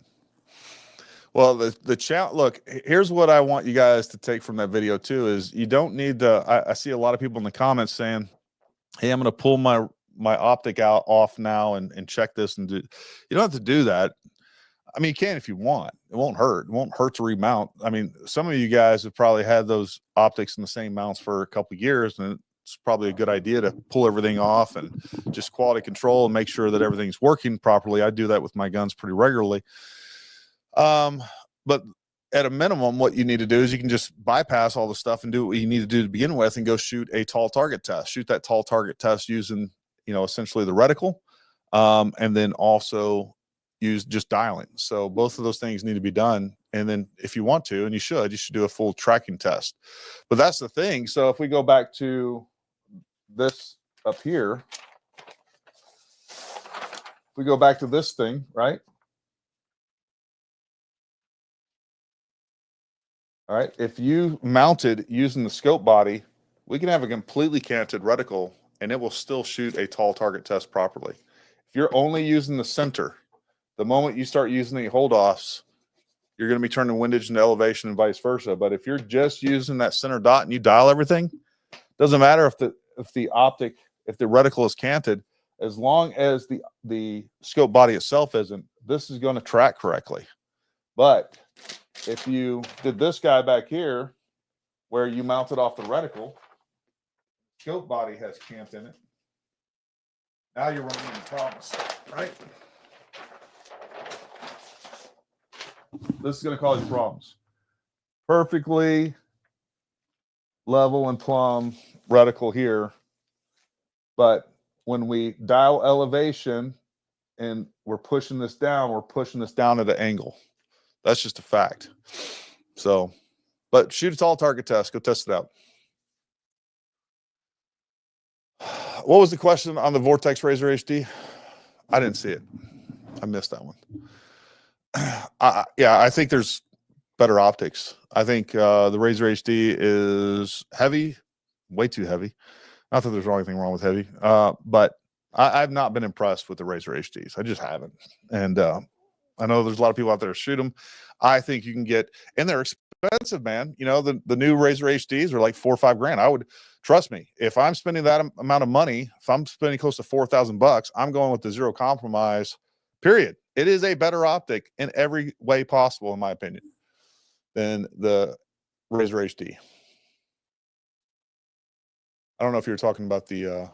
Well, the challenge. Look, here's what I want you guys to take from that video too: is you don't need to. I see a lot of people in the comments saying, "Hey, I'm going to pull my optic out off now and check this and do." You don't have to do that. I mean, you can if you want. It won't hurt. It won't hurt to remount. I mean, some of you guys have probably had those optics in the same mounts for a couple of years, and it's probably a good idea to pull everything off and just quality control and make sure that everything's working properly. I do that with my guns pretty regularly. But at a minimum, what you need to do is you can just bypass all the stuff and do what you need to do to begin with and go shoot a tall target test. Shoot that tall target test using, essentially the reticle, and then also use just dialing. So both of those things need to be done. And then if you want to, and you should do a full tracking test. But that's the thing. So if we go back to this up here, we go back to this thing, right? All right. If you mounted using the scope body, we can have a completely canted reticle and it will still shoot a tall target test properly. If you're only using the center, the moment you start using the hold offs, you're going to be turning windage into elevation and vice versa. But if you're just using that center dot and you dial everything, doesn't matter if the reticle is canted, as long as the scope body itself isn't, this is going to track correctly. But if you did this guy back here, where you mounted off the reticle, scope body has cant in it. Now you're running into problems, right? This is going to cause you problems. Perfectly level and plumb reticle here, but when we dial elevation and we're pushing this down at an angle. That's just a fact. So, but shoot a tall target test. Go test it out. What was the question on the Vortex Razor HD? I didn't see it. I missed that one. Yeah, I think there's better optics. I think the Razor HD is heavy, way too heavy. Not that there's anything wrong with heavy, but I've not been impressed with the Razor HDs. I just haven't. And I know there's a lot of people out there who shoot them. I think you can get, and they're expensive, man. The new Razor HDs are like $4 or $5 grand. I would, trust me, if I'm spending that amount of money, if I'm spending close to $4,000, I'm going with the zero compromise, period. It is a better optic in every way possible, in my opinion, than the Razor HD. I don't know if you're talking about the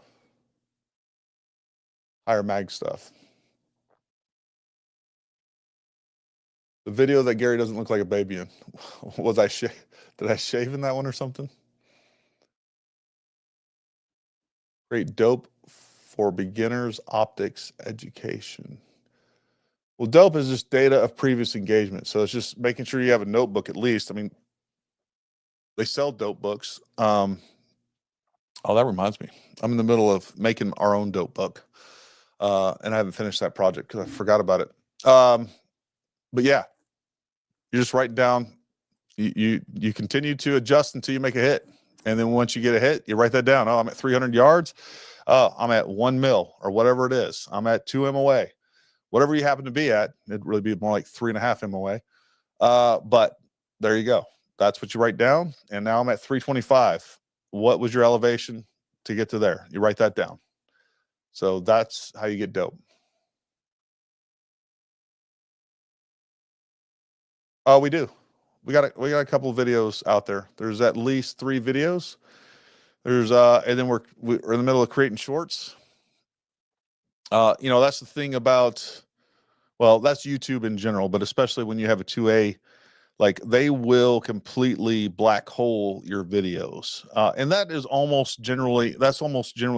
higher mag stuff. The video that Gary doesn't look like a baby in. Did I shave in that one or something? Great dope for beginners optics education. Well, dope is just data of previous engagement. So it's just making sure you have a notebook at least. I mean, they sell dope books. Oh, that reminds me. I'm in the middle of making our own dope book. And I haven't finished that project because I forgot about it. But yeah, you're just writing down, you continue to adjust until you make a hit. And then once you get a hit, you write that down. Oh, I'm at 300 yards. I'm at 1 mil or whatever it is. I'm at 2 MOA. Whatever you happen to be at, it'd really be more like 3.5 MOA. But there you go. that's what you write down. And now I'm at 325. What was your elevation to get to there? You write that down. So that's how you get dope. Oh, we do. We got a couple of videos out there. There's at least 3 videos. There's and then we're in the middle of creating shorts. You know, that's the thing about, well, that's YouTube in general, but especially when you have a 2A, like they will completely black hole your videos. And that's almost generally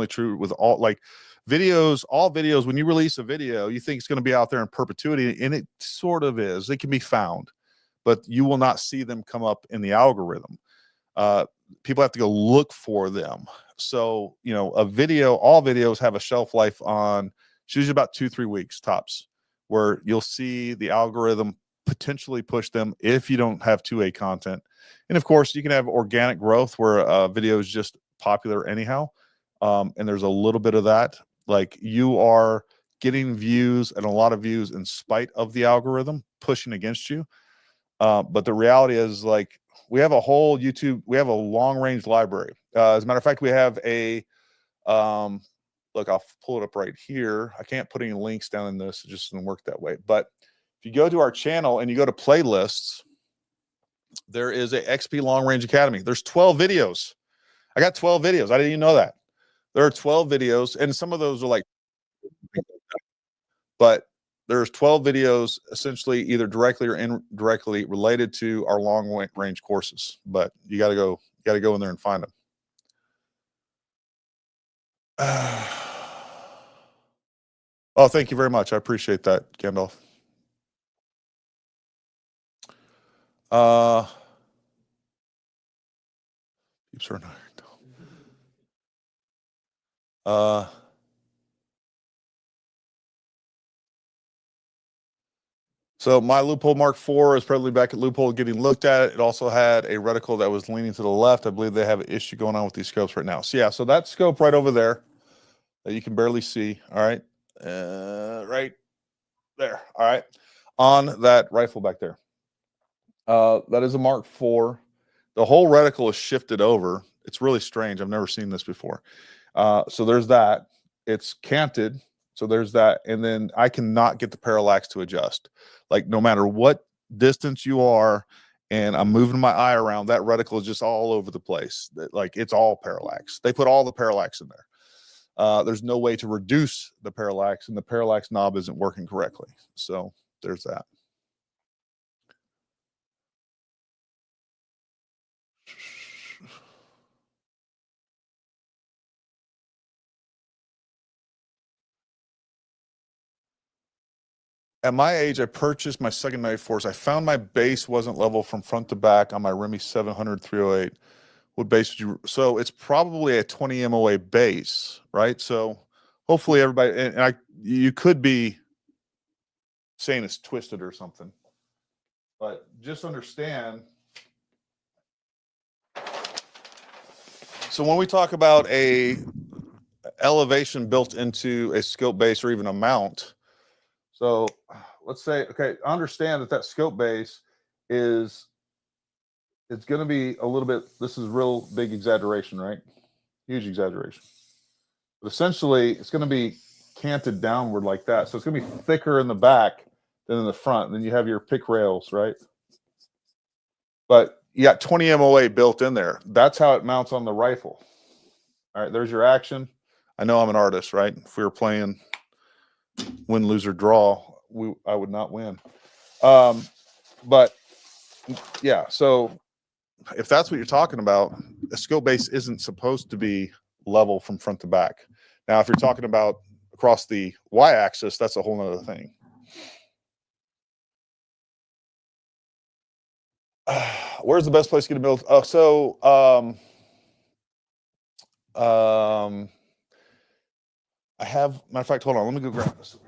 true with all, like, videos, all videos. When you release a video, you think it's going to be out there in perpetuity, and it sort of is. It can be found, but you will not see them come up in the algorithm. People have to go look for them. So, you know, all videos have a shelf life on, it's usually about 2-3 weeks tops, where you'll see the algorithm potentially push them if you don't have 2A content. And of course, you can have organic growth where a video is just popular anyhow. And there's a little bit of that. Like, you are getting views, and a lot of views, in spite of the algorithm pushing against you. But the reality is, like, we have a whole YouTube, we have a long range library. As a matter of fact, we have a, look, I'll pull it up right here. I can't put any links down in this. It just doesn't work that way. But if you go to our channel and you go to playlists, there is a XP Long Range Academy. There's 12 videos. I got 12 videos. I didn't even know that. There are 12 videos, and some of those are like, but there's 12 videos essentially either directly or indirectly related to our long range courses. But you got to go in there and find them. Oh, thank you very much. I appreciate that, Gandalf. Keeps her So my loophole Mark IV is probably back at loophole getting looked at. It also had a reticle that was leaning to the left. I believe they have an issue going on with these scopes right now. So yeah, so that scope right over there that you can barely see. All right. Right there. All right. On that rifle back there. That is a Mark IV. The whole reticle is shifted over. It's really strange. I've never seen this before. So there's that. It's canted. So there's that. And then I cannot get the parallax to adjust. Like, no matter what distance you are, and I'm moving my eye around, that reticle is just all over the place. Like, it's all parallax. They put all the parallax in there. There's no way to reduce the parallax, and the parallax knob isn't working correctly. So there's that. At my age, I purchased my second Nightforce. I found my base wasn't level from front to back on my Remy 700 308. What base would you? So it's probably a 20 MOA base, right? So hopefully everybody, and you could be saying it's twisted or something, but just understand. So when we talk about a elevation built into a scope base or even a mount, so let's say, okay, understand that scope base is, it's going to be a little bit, this is real big exaggeration, right? Huge exaggeration. But essentially, it's going to be canted downward like that. So it's going to be thicker in the back than in the front. And then you have your pick rails, right? But you got 20 MOA built in there. That's how it mounts on the rifle. All right, there's your action. I know I'm an artist, right? If we were playing win, lose, or draw, I would not win. But yeah, so if that's what you're talking about, a scope base isn't supposed to be level from front to back. Now, if you're talking about across the y-axis, that's a whole nother thing. Where's the best place to get a build? I have, matter of fact, hold on, let me go grab this.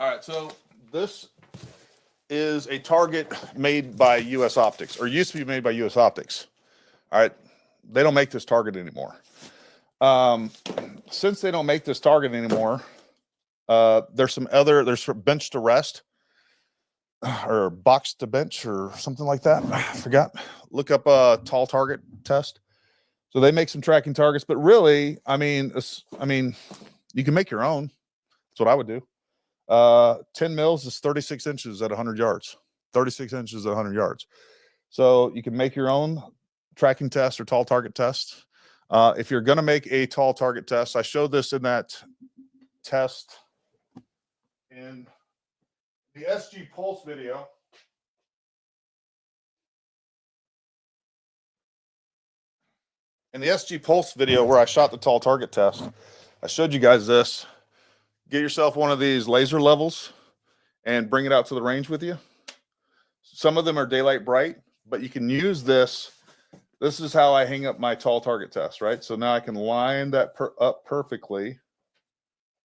All right, so this is a target made by U.S. Optics, or used to be made by U.S. Optics. All right, they don't make this target anymore. Since they don't make this target anymore, there's bench to rest, or box to bench, or something like that. I forgot. Look up a tall target test. So they make some tracking targets, but really, I mean, you can make your own. That's what I would do. 10 mils is 36 inches at 100 yards. 36 inches at 100 yards. So you can make your own tracking test or tall target test. If you're going to make a tall target test, I showed this in that test in the SG Pulse video. In the SG Pulse video where I shot the tall target test, I showed you guys this. Get yourself one of these laser levels and bring it out to the range with you. Some of them are daylight bright, but you can use this. This is how I hang up my tall target test, right? So now I can line that up perfectly,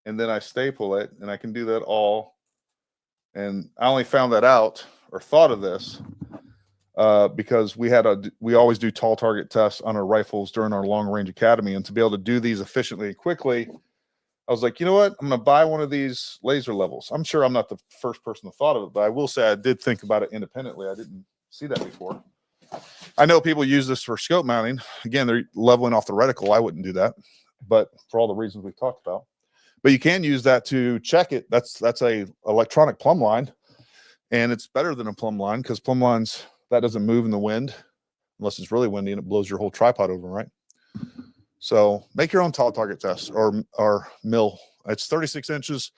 and then I staple it, and I can do that all. And I only found that out, or thought of this, because we always do tall target tests on our rifles during our long range academy, and to be able to do these efficiently and quickly, I was like, you know what? I'm going to buy one of these laser levels. I'm sure I'm not the first person to thought of it, but I will say I did think about it independently. I didn't see that before. I know people use this for scope mounting. Again, they're leveling off the reticle. I wouldn't do that, but for all the reasons we've talked about. But you can use that to check it. That's a electronic plumb line, and it's better than a plumb line because plumb lines, that doesn't move in the wind unless it's really windy and it blows your whole tripod over, right? So make your own tall target test or mill. It's 36 inches.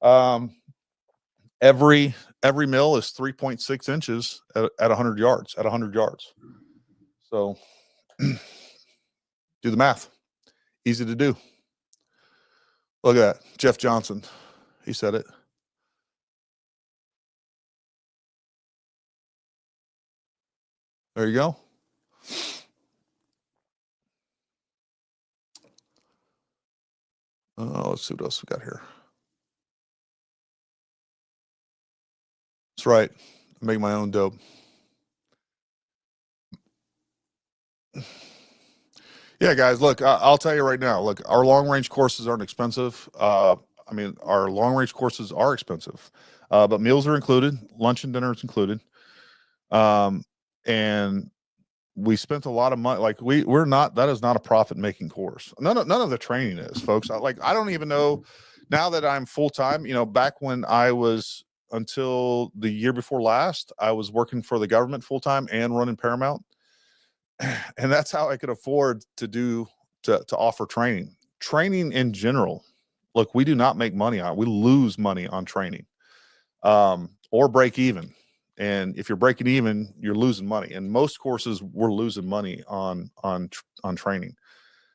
Every mill is 3.6 inches at 100 yards. At 100 yards. So do the math. Easy to do. Look at that, Jeff Johnson. He said it. There you go. Let's see what else we got here. That's right. I make my own dope. Yeah, guys, look, I'll tell you right now, look, our long range courses aren't expensive. I mean, our long range courses are expensive, but meals are included. Lunch and dinner is included. And we spent a lot of money. Like that is not a profit making course. None of the training is, folks. I don't even know now that I'm full-time, back when I was, until the year before last, I was working for the government full-time and running Paramount. And that's how I could afford to offer training in general. Look, we do not make money on it. We lose money on training, or break even. And if you're breaking even, you're losing money. And most courses, we're losing money on training.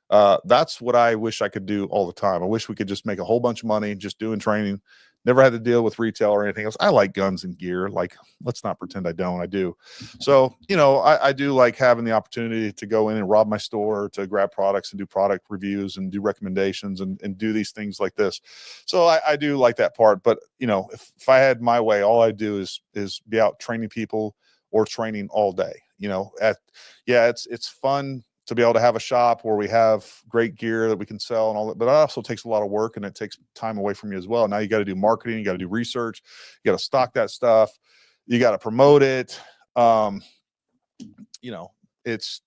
That's what I wish I could do all the time. I wish we could just make a whole bunch of money just doing training. Never had to deal with retail or anything else. I like guns and gear. Like, let's not pretend I don't. I do. So, I do like having the opportunity to go in and rob my store, to grab products and do product reviews and do recommendations and do these things like this. So I do like that part. But, if I had my way, all I do is be out training people or training all day. It's fun to be able to have a shop where we have great gear that we can sell and all that, but it also takes a lot of work and it takes time away from you as well. Now you got to do marketing, you got to do research, you got to stock that stuff, you got to promote it. It's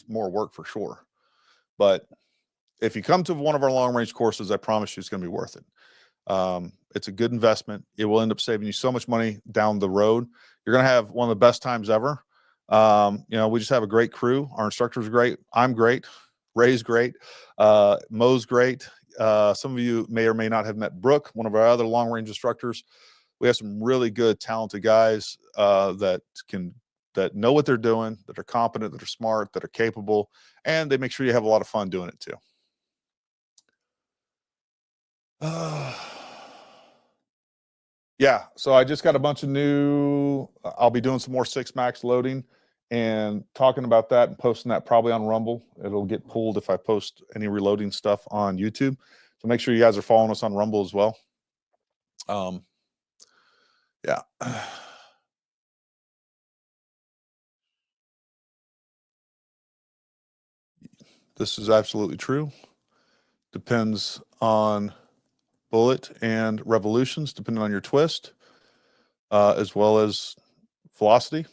more work for sure. But if you come to one of our long range courses, I promise you it's going to be worth it. It's a good investment. It will end up saving you so much money down the road. You're going to have one of the best times ever. We just have a great crew. Our instructors are great. I'm great. Ray's great. Mo's great. Some of you may or may not have met Brooke, one of our other long range instructors. We have some really good, talented guys that know what they're doing, that are competent, that are smart, that are capable, and they make sure you have a lot of fun doing it too. Yeah, so I just got a bunch of I'll be doing some more 6 Max loading and talking about that and posting that probably on Rumble. It'll get pulled if I post any reloading stuff on YouTube. So make sure you guys are following us on Rumble as well. Yeah. This is absolutely true. Depends on bullet and revolutions, depending on your twist, as well as velocity.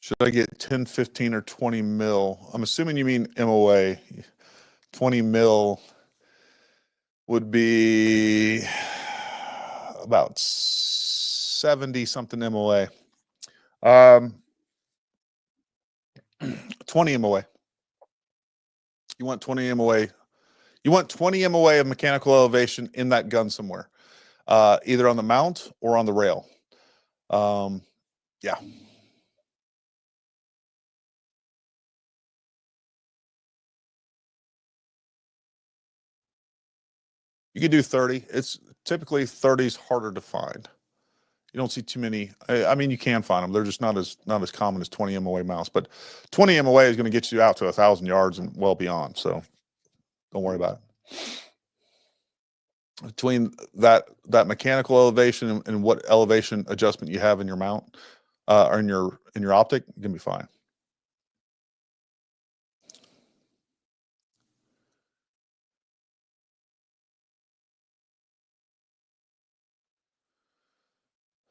Should I get 10, 15, or 20 mil? I'm assuming you mean MOA. 20 mil would be about 70 something MOA. 20 MOA. You want 20 MOA. You want 20 MOA of mechanical elevation in that gun somewhere, either on the mount or on the rail. Yeah. You could do 30. It's typically 30 is harder to find. You don't see too many. I mean, you can find them. They're just not as common as 20 MOA mounts. But 20 MOA is going to get you out to 1,000 yards and well beyond. So don't worry about it. Between that mechanical elevation and what elevation adjustment you have in your mount or in your optic, you're gonna be fine.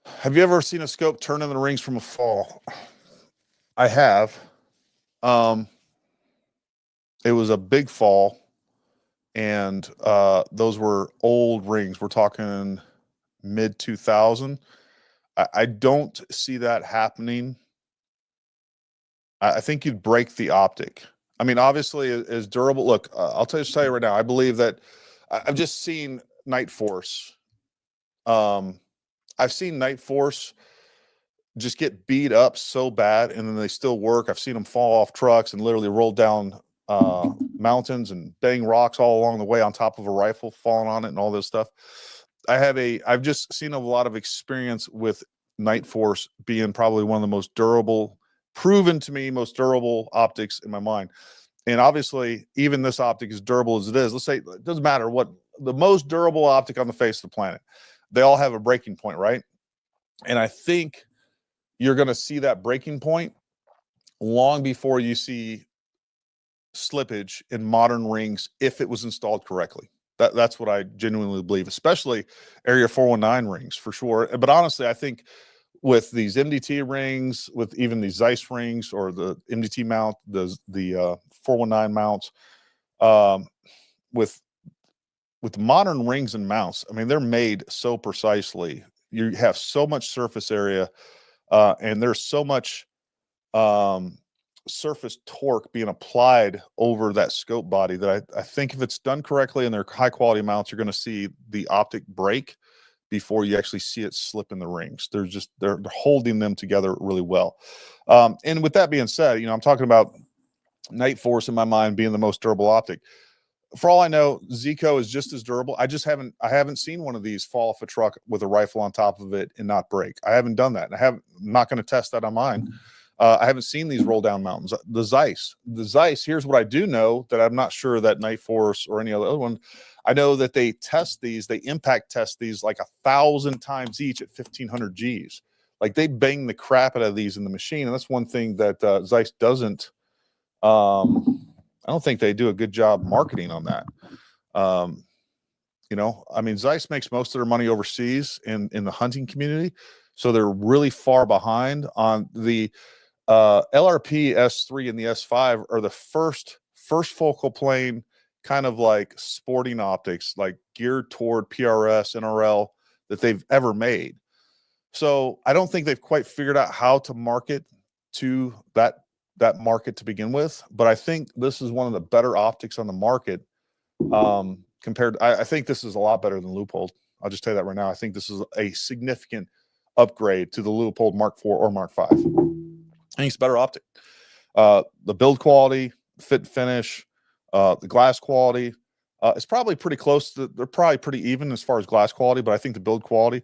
Have you ever seen a scope turn in the rings from a fall? I have. It was a big fall, and those were old rings. We're talking mid 2000. I don't see that happening. I think you'd break the optic. I mean, obviously, is durable. Look, I'll tell you right now. I believe that I've just seen Nightforce. I've seen Nightforce just get beat up so bad, and then they still work. I've seen them fall off trucks and literally roll down mountains and bang rocks all along the way on top of a rifle, falling on it, and all this stuff. I've just seen a lot of experience with Nightforce being probably one of the most durable, proven to me, most durable optics in my mind. And obviously, even this optic, as durable as it is, let's say it doesn't matter what the most durable optic on the face of the planet, they all have a breaking point, right? And I think you're going to see that breaking point long before you see slippage in modern rings if it was installed correctly. That's what I genuinely believe, especially Area 419 rings for sure. But honestly, I think with these MDT rings, with even these Zeiss rings or the MDT mount, the 419 mounts, with modern rings and mounts, I mean, they're made so precisely. You have so much surface area, and there's so much surface torque being applied over that scope body that I think if it's done correctly and they're high quality mounts, you're going to see the optic break before you actually see it slip in the rings. They're holding them together really well. And with that being said, I'm talking about Nightforce in my mind being the most durable optic. For all I know, Zico is just as durable. I haven't seen one of these fall off a truck with a rifle on top of it and not break. I haven't done that. I'm not going to test that on mine. I haven't seen these roll down mountains. The Zeiss, here's what I do know that I'm not sure that Nightforce or any other one. I know that they impact test these like 1,000 times each at 1,500 Gs. Like they bang the crap out of these in the machine. And that's one thing that Zeiss doesn't, I don't think they do a good job marketing on that. I mean, Zeiss makes most of their money overseas in the hunting community. So they're really far behind on the LRP S3 and the S5 are the first focal plane kind of like sporting optics, like geared toward PRS, NRL that they've ever made. So I don't think they've quite figured out how to market to that market to begin with. But I think this is one of the better optics on the market compared. I think this is a lot better than Leupold. I'll just tell you that right now. I think this is a significant upgrade to the Leupold Mark IV or Mark V. think it's a better optic. The build quality, fit and finish, the glass quality, it's probably pretty close to, they're probably pretty even as far as glass quality, but I think the build quality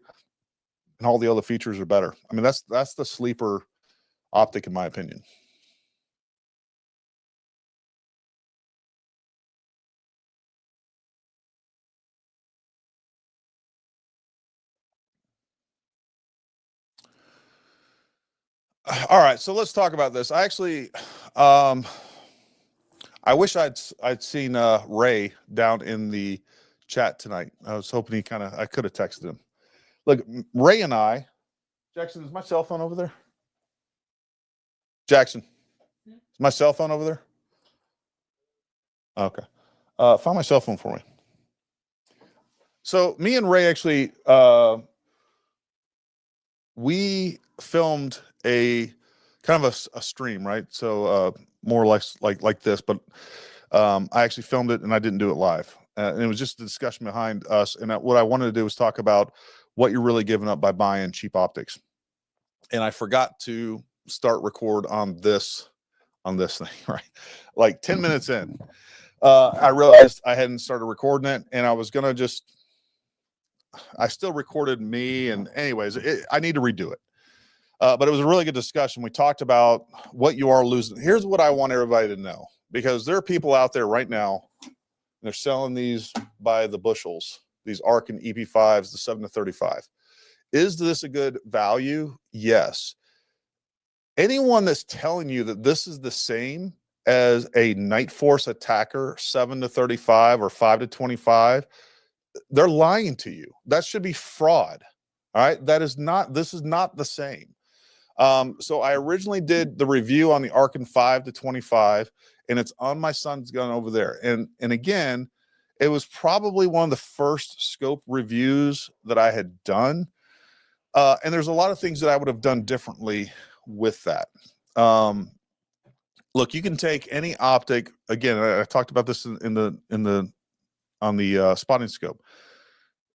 and all the other features are better. I mean, that's the sleeper optic in my opinion. All right, so let's talk about this. I actually, I wish I'd seen Ray down in the chat tonight. I was hoping I could have texted him. Look, Ray and I, Jackson, is my cell phone over there? Jackson, is my cell phone over there? Okay. Find my cell phone for me. So me and Ray actually, we filmed a kind of a stream, right? So more or less like this, but I actually filmed it and I didn't do it live. And it was just a discussion behind us. And what I wanted to do was talk about what you're really giving up by buying cheap optics. And I forgot to start record on this thing, right? Like 10 minutes in, I realized I hadn't started recording it, and I was gonna I still recorded me, and anyways, I need to redo it. But it was a really good discussion. We talked about what you are losing. Here's what I want everybody to know, because there are people out there right now, they're selling these by the bushels, these ARC and EP5s, the 7-35. Is this a good value? Yes. Anyone that's telling you that this is the same as a Nightforce attacker 7-35 or 5-25, they're lying to you. That should be fraud. All right. This is not the same. So I originally did the review on the Arkin 5-25, and it's on my son's gun over there. And again, it was probably one of the first scope reviews that I had done. And there's a lot of things that I would have done differently with that. Look, you can take any optic. Again, I talked about this on the spotting scope.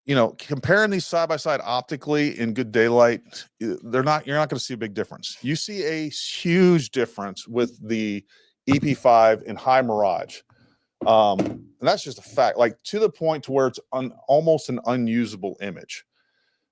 You know, comparing these side by side optically in good daylight, you're not going to see a big difference. You see a huge difference with the EP5 in high mirage. And that's just a fact, like to the point to where it's almost an unusable image.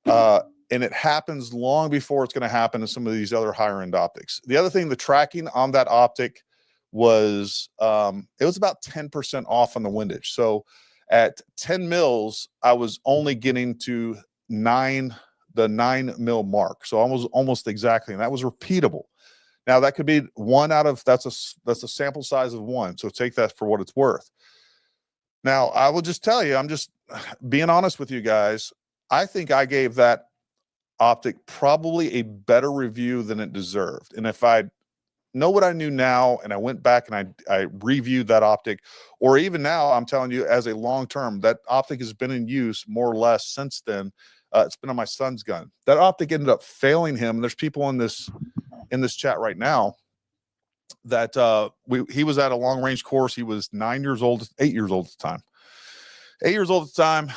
And it happens long before it's going to happen in some of these other higher end optics. The other thing, the tracking on that optic was, it was about 10% off on the windage. So at 10 mils, I was only getting to the 9 mil mark. So almost exactly. And that was repeatable. Now that could be that's a sample size of 1. So take that for what it's worth. Now I will just tell you, I'm just being honest with you guys. I think I gave that optic probably a better review than it deserved. And if I know what I knew now, and I went back and I reviewed that optic, or even now, I'm telling you, as a long term, that optic has been in use more or less since then. It's been on my son's gun. That optic ended up failing him. There's people in this chat right now that he was at a long range course. He was 8 years old at the time. 8 years old at the time,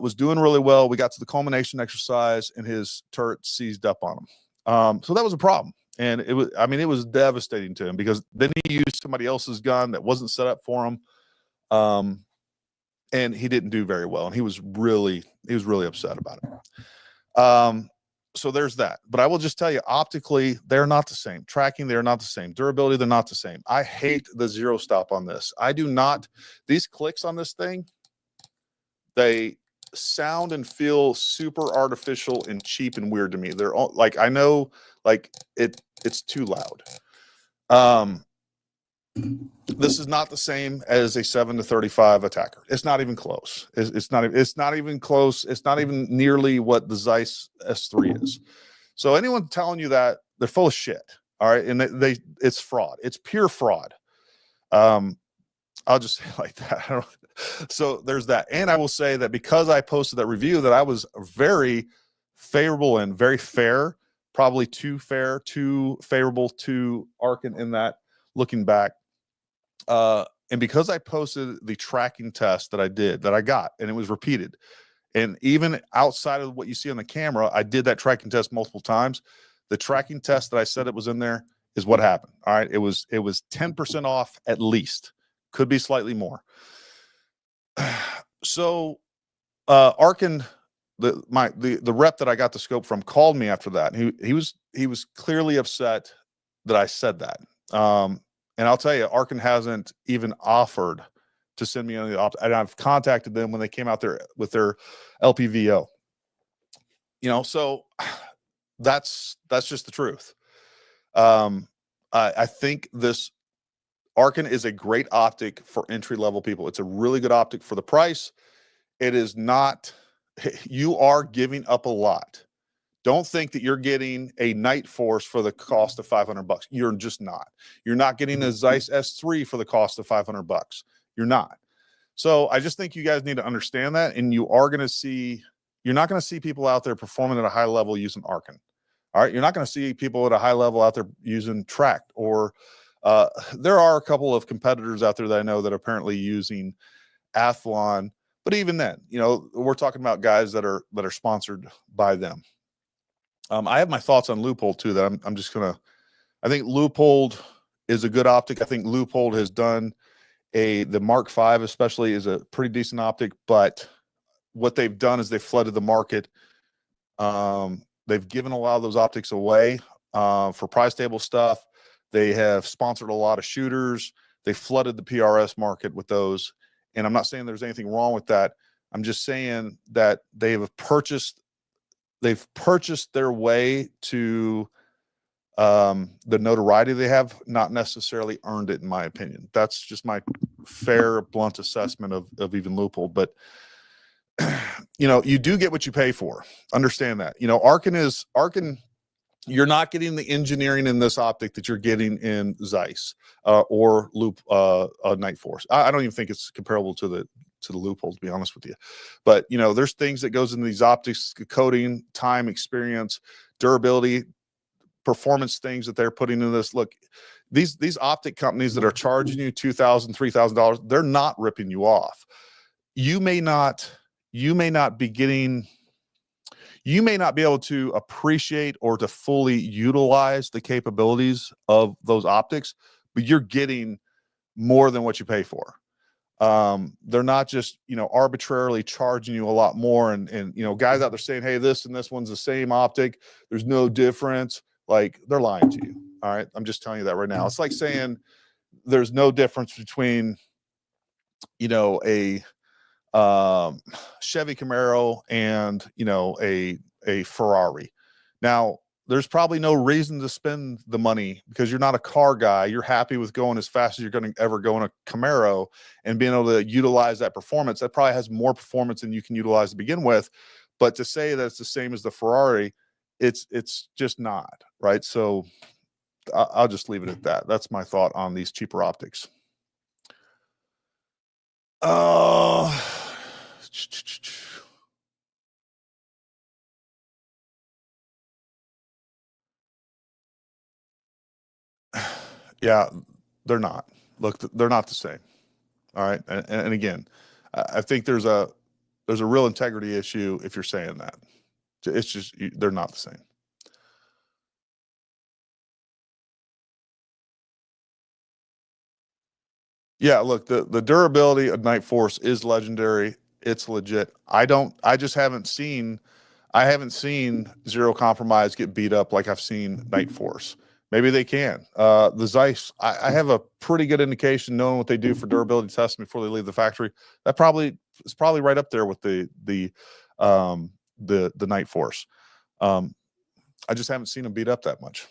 was doing really well. We got to the culmination exercise and his turret seized up on him. So that was a problem. And it was devastating to him, because then he used somebody else's gun that wasn't set up for him. And he didn't do very well. And he was really upset about it. So there's that. But I will just tell you, optically, they're not the same. Tracking, they're not the same. Durability, they're not the same. I hate the zero stop on this. I do not. These clicks on this thing, they sound and feel super artificial and cheap and weird to me. They're all like, I know, like it's too loud. This is not the same as a 7-35 attacker. It's not even close. It's not even close. It's not even nearly what the Zeiss S3 is. So anyone telling you that, they're full of shit. All right. And it's fraud. It's pure fraud. I'll just say it like that. So there's that. And I will say that because I posted that review, that I was very favorable and very fair, probably too favorable to Arkin in that, looking back. And because I posted the tracking test that I got, and it was repeated, and even outside of what you see on the camera, I did that tracking test multiple times. The tracking test that I said it was in there, is what happened. All right. It was 10% off at least. Could be slightly more. So Arkin, the rep that I got the scope from, called me after that. He was clearly upset that I said that. And I'll tell you, Arkin hasn't even offered to send me any and I've contacted them when they came out there with their LPVO. So that's just the truth. I think this Arkin is a great optic for entry-level people. It's a really good optic for the price. It is not, you are giving up a lot. Don't think that you're getting a Nightforce for the cost of $500. You're just not. You're not getting a Zeiss S3 for the cost of $500. You're not. So I just think you guys need to understand that, and you're not going to see people out there performing at a high level using Arkin. All right. You're not going to see people at a high level out there using Tract, or there are a couple of competitors out there that I know that are apparently using Athlon. But even then, we're talking about guys that are sponsored by them. I have my thoughts on Leupold too. That I'm just gonna. I think Leupold is a good optic. I think Leupold has done the Mark V especially is a pretty decent optic. But what they've done is they've flooded the market. They've given a lot of those optics away for price table stuff. They have sponsored a lot of shooters. They flooded the PRS market with those. And I'm not saying there's anything wrong with that. I'm just saying that they've purchased their way to the notoriety they have, not necessarily earned it, in my opinion. That's just my fair, blunt assessment of even Leupold. But you do get what you pay for. Understand that. Arkin. You're not getting the engineering in this optic that you're getting in Zeiss or Nightforce. I don't even think it's comparable to the Leupold, to be honest with you. But there's things that goes into these optics: coating, time, experience, durability, performance things that they're putting in this. Look, these optic companies that are charging you $2,000, $3,000, they're not ripping you off. You may not be able to appreciate or to fully utilize the capabilities of those optics, but you're getting more than what you pay for. They're not just, arbitrarily charging you a lot more. And guys out there saying, hey, this and this one's the same optic, there's no difference. Like, they're lying to you. All right. I'm just telling you that right now. It's like saying there's no difference between, a Chevy Camaro and a Ferrari. Now, there's probably no reason to spend the money because you're not a car guy. You're happy with going as fast as you're going to ever go in a Camaro and being able to utilize that performance. That probably has more performance than you can utilize to begin with. But to say that it's the same as the Ferrari, it's just not, right? So I'll just leave it at that. That's my thought on these cheaper optics. Yeah, they're not. Look, they're not the same. All right. And again, I think there's a real integrity issue if you're saying that. It's just, they're not the same. Yeah, look, the durability of Nightforce is legendary. It's legit. I just haven't seen Zero Compromise get beat up like I've seen Nightforce. Maybe they can. The Zeiss, I have a pretty good indication knowing what they do for durability testing before they leave the factory. That is probably right up there with the Nightforce. I just haven't seen them beat up that much.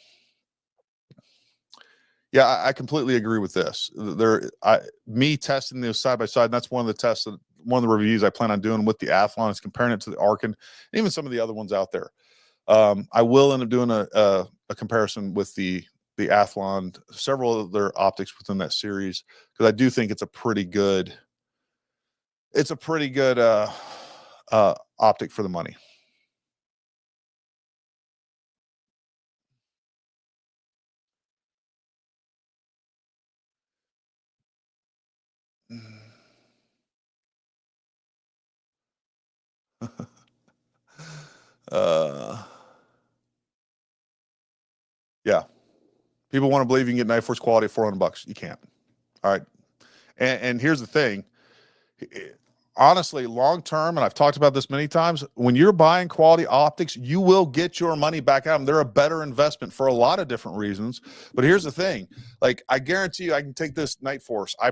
Yeah, I completely agree with this. Me testing those side by side, and that's one of the tests, one of the reviews I plan on doing with the Athlon is comparing it to the Arkin, and even some of the other ones out there. I will end up doing a comparison with the Athlon, several of their optics within that series, because I do think it's a pretty good optic for the money. Yeah. People want to believe you can get Nightforce quality at $400. You can't. All right. And here's the thing. Honestly, long term, and I've talked about this many times, when you're buying quality optics, you will get your money back out of them. They're a better investment for a lot of different reasons. But here's the thing. Like, I guarantee you I can take this Nightforce. I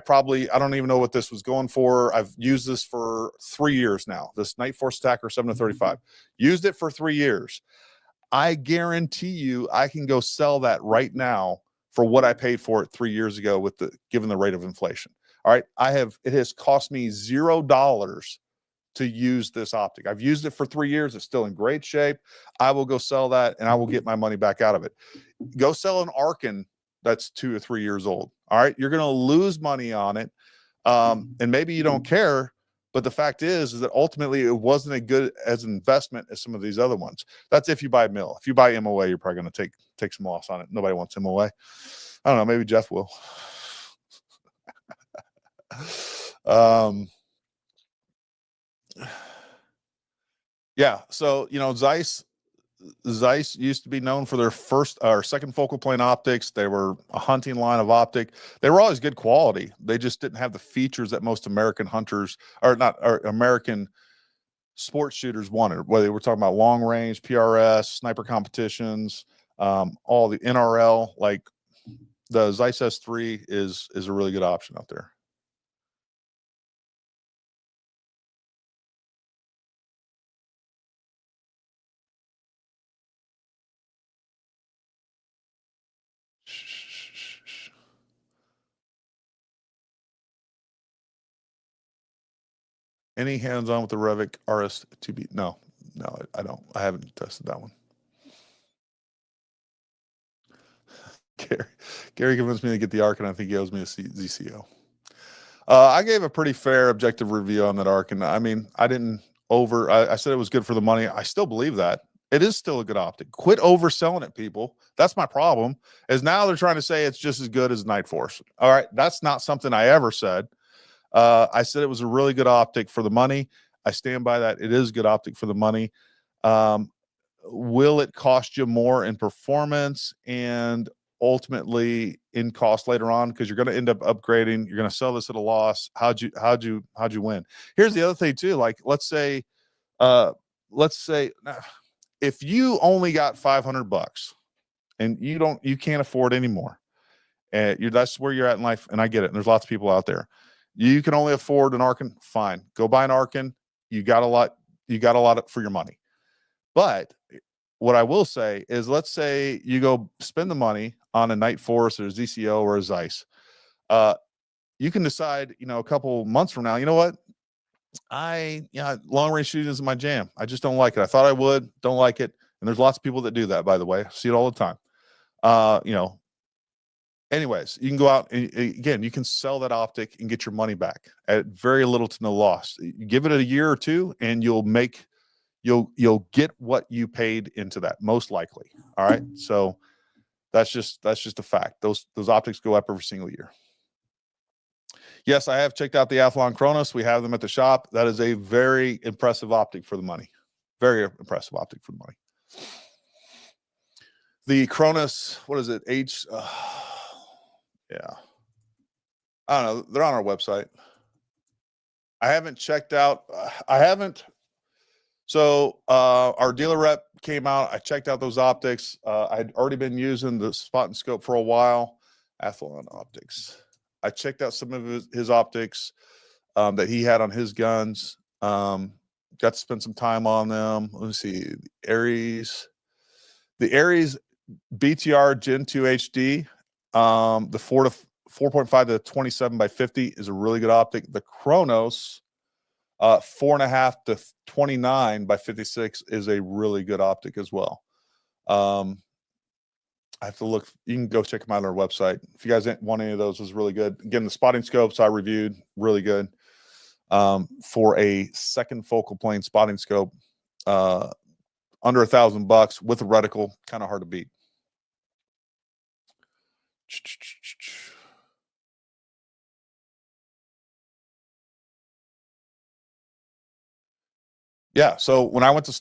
don't even know what this was going for. I've used this for 3 years now. This Nightforce Attacker 7-35. Used it for 3 years. I guarantee you I can go sell that right now for what I paid for it 3 years ago with given the rate of inflation. All right. It has cost me $0 to use this optic. I've used it for 3 years. It's still in great shape. I will go sell that and I will get my money back out of it. Go sell an Arkin that's 2 or 3 years old. All right. You're going to lose money on it. And maybe you don't care, but the fact is that ultimately it wasn't as good as an investment as some of these other ones. That's if you buy mill. If you buy MOA, you're probably going to take some loss on it. Nobody wants MOA. I don't know. Maybe Jeff will. Yeah. So, Zeiss used to be known for their first or second focal plane optics. They were a hunting line of optic. They were always good quality. They just didn't have the features that most American hunters or American sports shooters wanted, whether we're talking about long range, PRS, sniper competitions, all the NRL. Like the Zeiss S3 is a really good option out there. Any hands-on with the Revic RS2B? No, I don't. I haven't tested that one. Gary convinced me to get the Arc, and I think he owes me a ZCO. I gave a pretty fair, objective review on that Arc, and I mean, I didn't I said it was good for the money. I still believe that. It is still a good optic. Quit overselling it, people. That's my problem, is now they're trying to say it's just as good as Nightforce. All right, that's not something I ever said. I said it was a really good optic for the money. I stand by that. It is good optic for the money. Will it cost you more in performance and ultimately in cost later on? Because you're going to end up upgrading. You're going to sell this at a loss. How'd you win? Here's the other thing too. Like, let's say if you only got $500 and you can't afford anymore, and that's where you're at in life. And I get it. And there's lots of people out there. You can only afford an Arkin. Fine. Go buy an Arkin. You got a lot for your money. But what I will say is, let's say you go spend the money on a Nightforce or a ZCO or a Zeiss. You can decide, a couple months from now, you know what? Long range shooting isn't my jam. I just don't like it. I thought I would, don't like it. And there's lots of people that do that, by the way. I see it all the time. Anyways, you can go out and again, you can sell that optic and get your money back at very little to no loss. You give it a year or two and you'll get what you paid into that, most likely. All right. So that's just a fact. Those optics go up every single year. Yes, I have checked out the Athlon Chronos. We have them at the shop. That is a very impressive optic for the money. Very impressive optic for the money. The Chronos, what is it? Yeah. I don't know. They're on our website. I haven't checked out. So our dealer rep came out. I checked out those optics. I'd already been using the spot and scope for a while. Athlon optics. I checked out some of his optics that he had on his guns. Got to spend some time on them. Let me see. The Aries BTR Gen 2 HD. The 4.5 to 27 by 50 is a really good optic. The Chronos 4.5 to 29 by 56 is a really good optic as well. I have to look. You can go check them out on our website. If you guys want any of those, is really good. Again, the spotting scopes I reviewed, really good. For a second focal plane spotting scope, under $1,000 with a reticle, kind of hard to beat. Yeah. So when I went to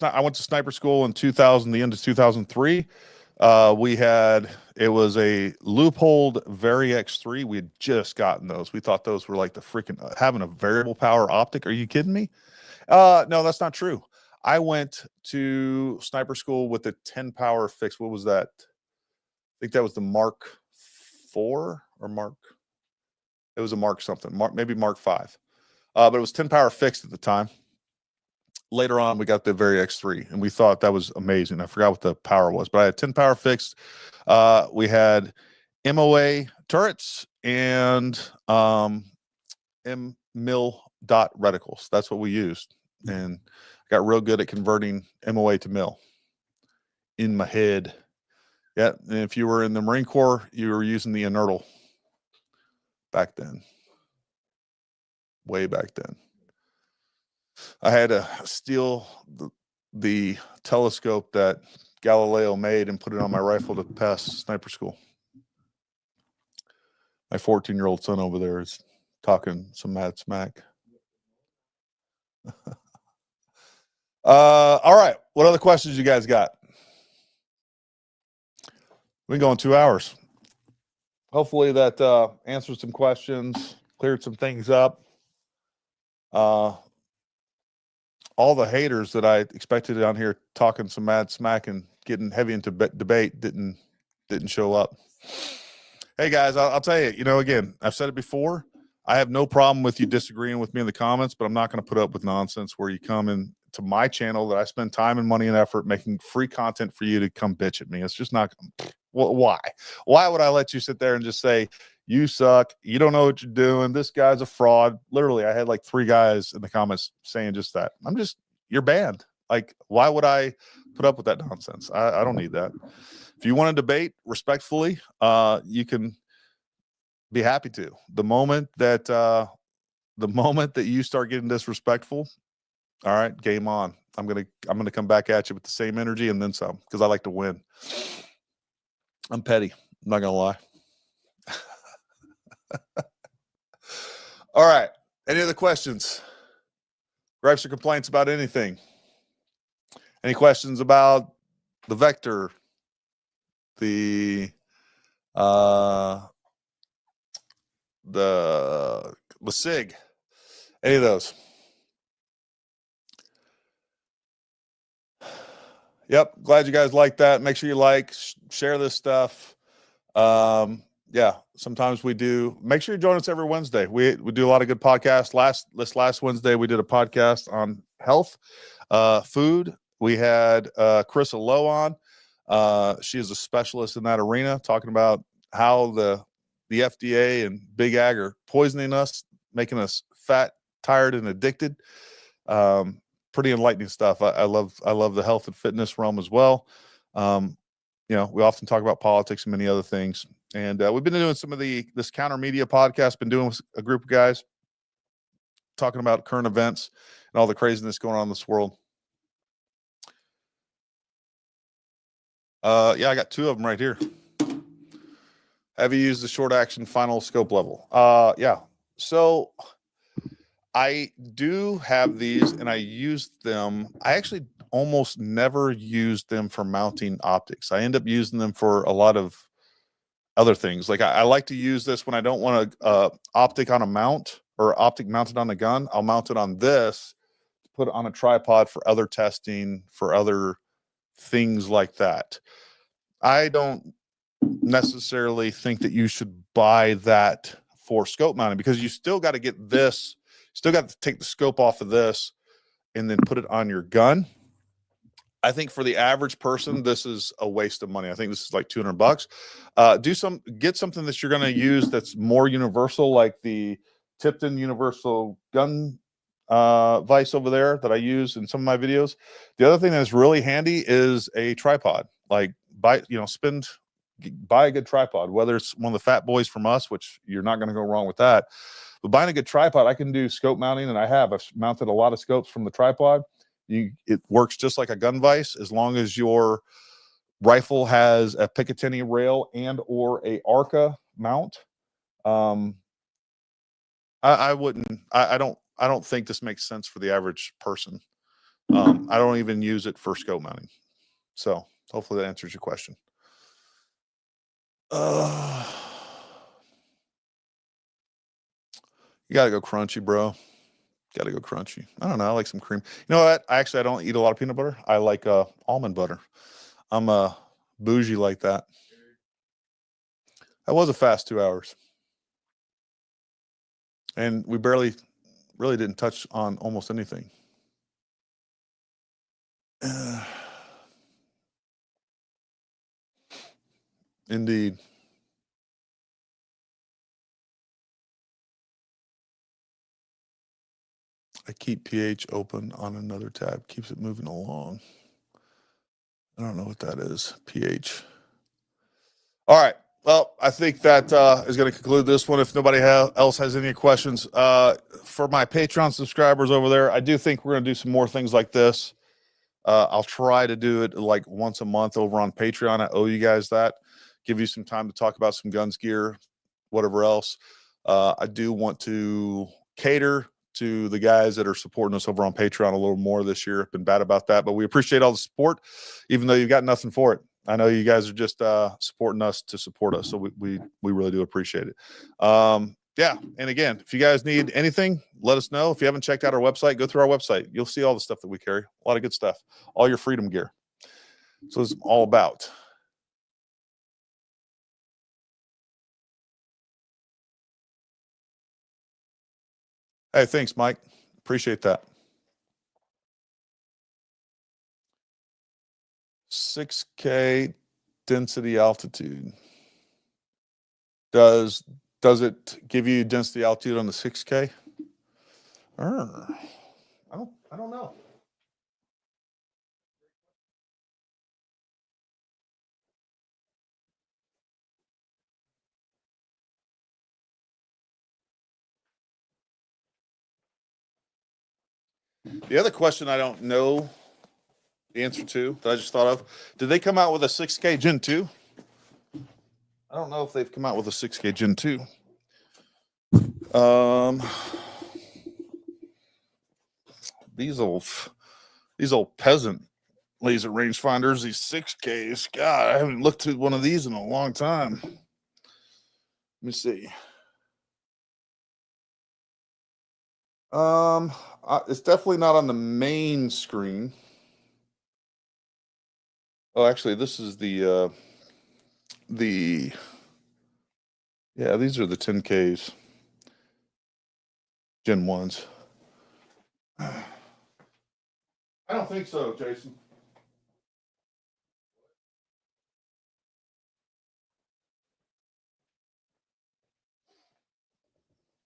sniper school in 2000, the end of 2003, It was a loopholed Vari X3. We had just gotten those. We thought those were like the freaking having a variable power optic. Are you kidding me? No, that's not true. I went to sniper school with a 10 power fix. What was that? I think that was the Mark 4 or Mark. It was a Mark something, maybe Mark 5. But it was 10 power fixed at the time. Later on, we got the Vari X3, and we thought that was amazing. I forgot what the power was, but I had 10 power fixed. We had MOA turrets and mil dot reticles. That's what we used, and I got real good at converting MOA to mil in my head. Yeah, and if you were in the Marine Corps, you were using the inertial back then, way back then. I had to steal the telescope that Galileo made and put it on my rifle to pass sniper school. My 14-year-old son over there is talking some mad smack. All right. What other questions you guys got? We've been going 2 hours. Hopefully that answered some questions, cleared some things up. All the haters that I expected down here talking some mad smack and getting heavy into debate didn't show up. Hey guys, I'll tell you, again, I've said it before. I have no problem with you disagreeing with me in the comments, but I'm not going to put up with nonsense where you come in to my channel that I spend time and money and effort making free content for you to come bitch at me. It's just not. Why? Why would I let you sit there and just say, you suck, you don't know what you're doing, this guy's a fraud? Literally, I had like 3 guys in the comments saying just that. You're banned. Like, why would I put up with that nonsense? I don't need that. If you want to debate respectfully, you can be happy to. The moment that you start getting disrespectful, all right, game on. I'm gonna come back at you with the same energy and then some, because I like to win. I'm petty. I'm not gonna lie. All right. Any other questions? Gripes or complaints about anything? Any questions about the Vector, the SIG, any of those? Yep. Glad you guys like that. Make sure you like, share this stuff. Yeah, sometimes we do. Make sure you join us every Wednesday. We do a lot of good podcasts. Last Wednesday, we did a podcast on health, food. We had Carissa Lowe on. She is a specialist in that arena, talking about how the FDA and Big Ag are poisoning us, making us fat, tired, and addicted. Pretty enlightening stuff. I love the health and fitness realm as well. We often talk about politics and many other things. And we've been doing some of this counter media podcast, been doing with a group of guys talking about current events and all the craziness going on in this world. Yeah, I got 2 of them right here. Have you used the short action final scope level? Yeah. So I do have these and I use them. I actually almost never use them for mounting optics. I end up using them for a lot of other things. Like I like to use this when I don't want a optic on a mount or optic mounted on the gun. I'll mount it on this, put it on a tripod for other testing, for other things like that. I don't necessarily think that you should buy that for scope mounting, because you still got to get this, still got to take the scope off of this and then put it on your gun. I think for the average person, this is a waste of money. I think this is like $200. Get something that you're going to use that's more universal, like the Tipton Universal Gun vise over there that I use in some of my videos. The other thing that's really handy is a tripod. Like buy a good tripod, whether it's one of the fat boys from us, which you're not going to go wrong with that. But buying a good tripod, I can do scope mounting, and I've mounted a lot of scopes from the tripod. It works just like a gun vise, as long as your rifle has a Picatinny rail and or a Arca mount. I don't think this makes sense for the average person. I don't even use it for scope mounting. So hopefully that answers your question. You gotta go crunchy, bro. Gotta go crunchy. I don't know. I like some cream. You know what? I don't eat a lot of peanut butter. I like almond butter. I'm bougie like that. That was a fast 2 hours. And we really didn't touch on almost anything. Indeed. I keep pH open on another tab. Keeps it moving along. I don't know what that is. pH. All right. Well, I think that is going to conclude this one. If nobody else has any questions, for my Patreon subscribers over there, I do think we're going to do some more things like this. I'll try to do it like once a month over on Patreon. I owe you guys that. Give you some time to talk about some guns gear, whatever else. I do want to cater to the guys that are supporting us over on Patreon a little more this year. Been bad about that, but we appreciate all the support, even though you've got nothing for it. I know you guys are just supporting us to support us, so we really do appreciate it. Yeah, and again, if you guys need anything, let us know. If you haven't checked out our website, go through our website. You'll see all the stuff that we carry. A lot of good stuff. All your freedom gear. So it's all about. Hey, thanks, Mike. Appreciate that. 6K density altitude. Does it give you density altitude on the 6K? I don't know. The other question I don't know the answer to that I just thought of, did they come out with a 6K Gen 2? I don't know if they've come out with a 6K Gen 2. These old peasant laser rangefinders, these 6Ks. God, I haven't looked through one of these in a long time. Let me see. It's definitely not on the main screen. Oh, actually, this is the yeah, these are the 10Ks, Gen 1s. I don't think so, Jason.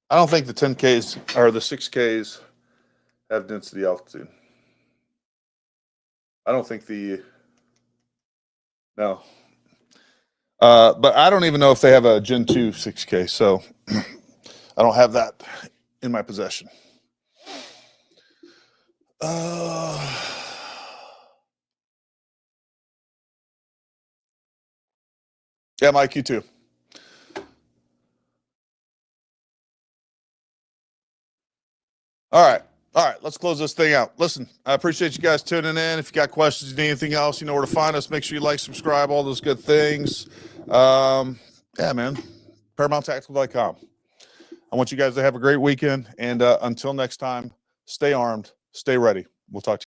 I don't think the 10Ks or the 6Ks have density altitude. I don't think no. But I don't even know if they have a Gen 2 6K, so I don't have that in my possession. Yeah, Mike, you too. All right. Let's close this thing out. Listen, I appreciate you guys tuning in. If you got questions, need anything else, you know where to find us. Make sure you like, subscribe, all those good things. Yeah, man. ParamountTactical.com. I want you guys to have a great weekend. And until next time, stay armed, stay ready. We'll talk to you.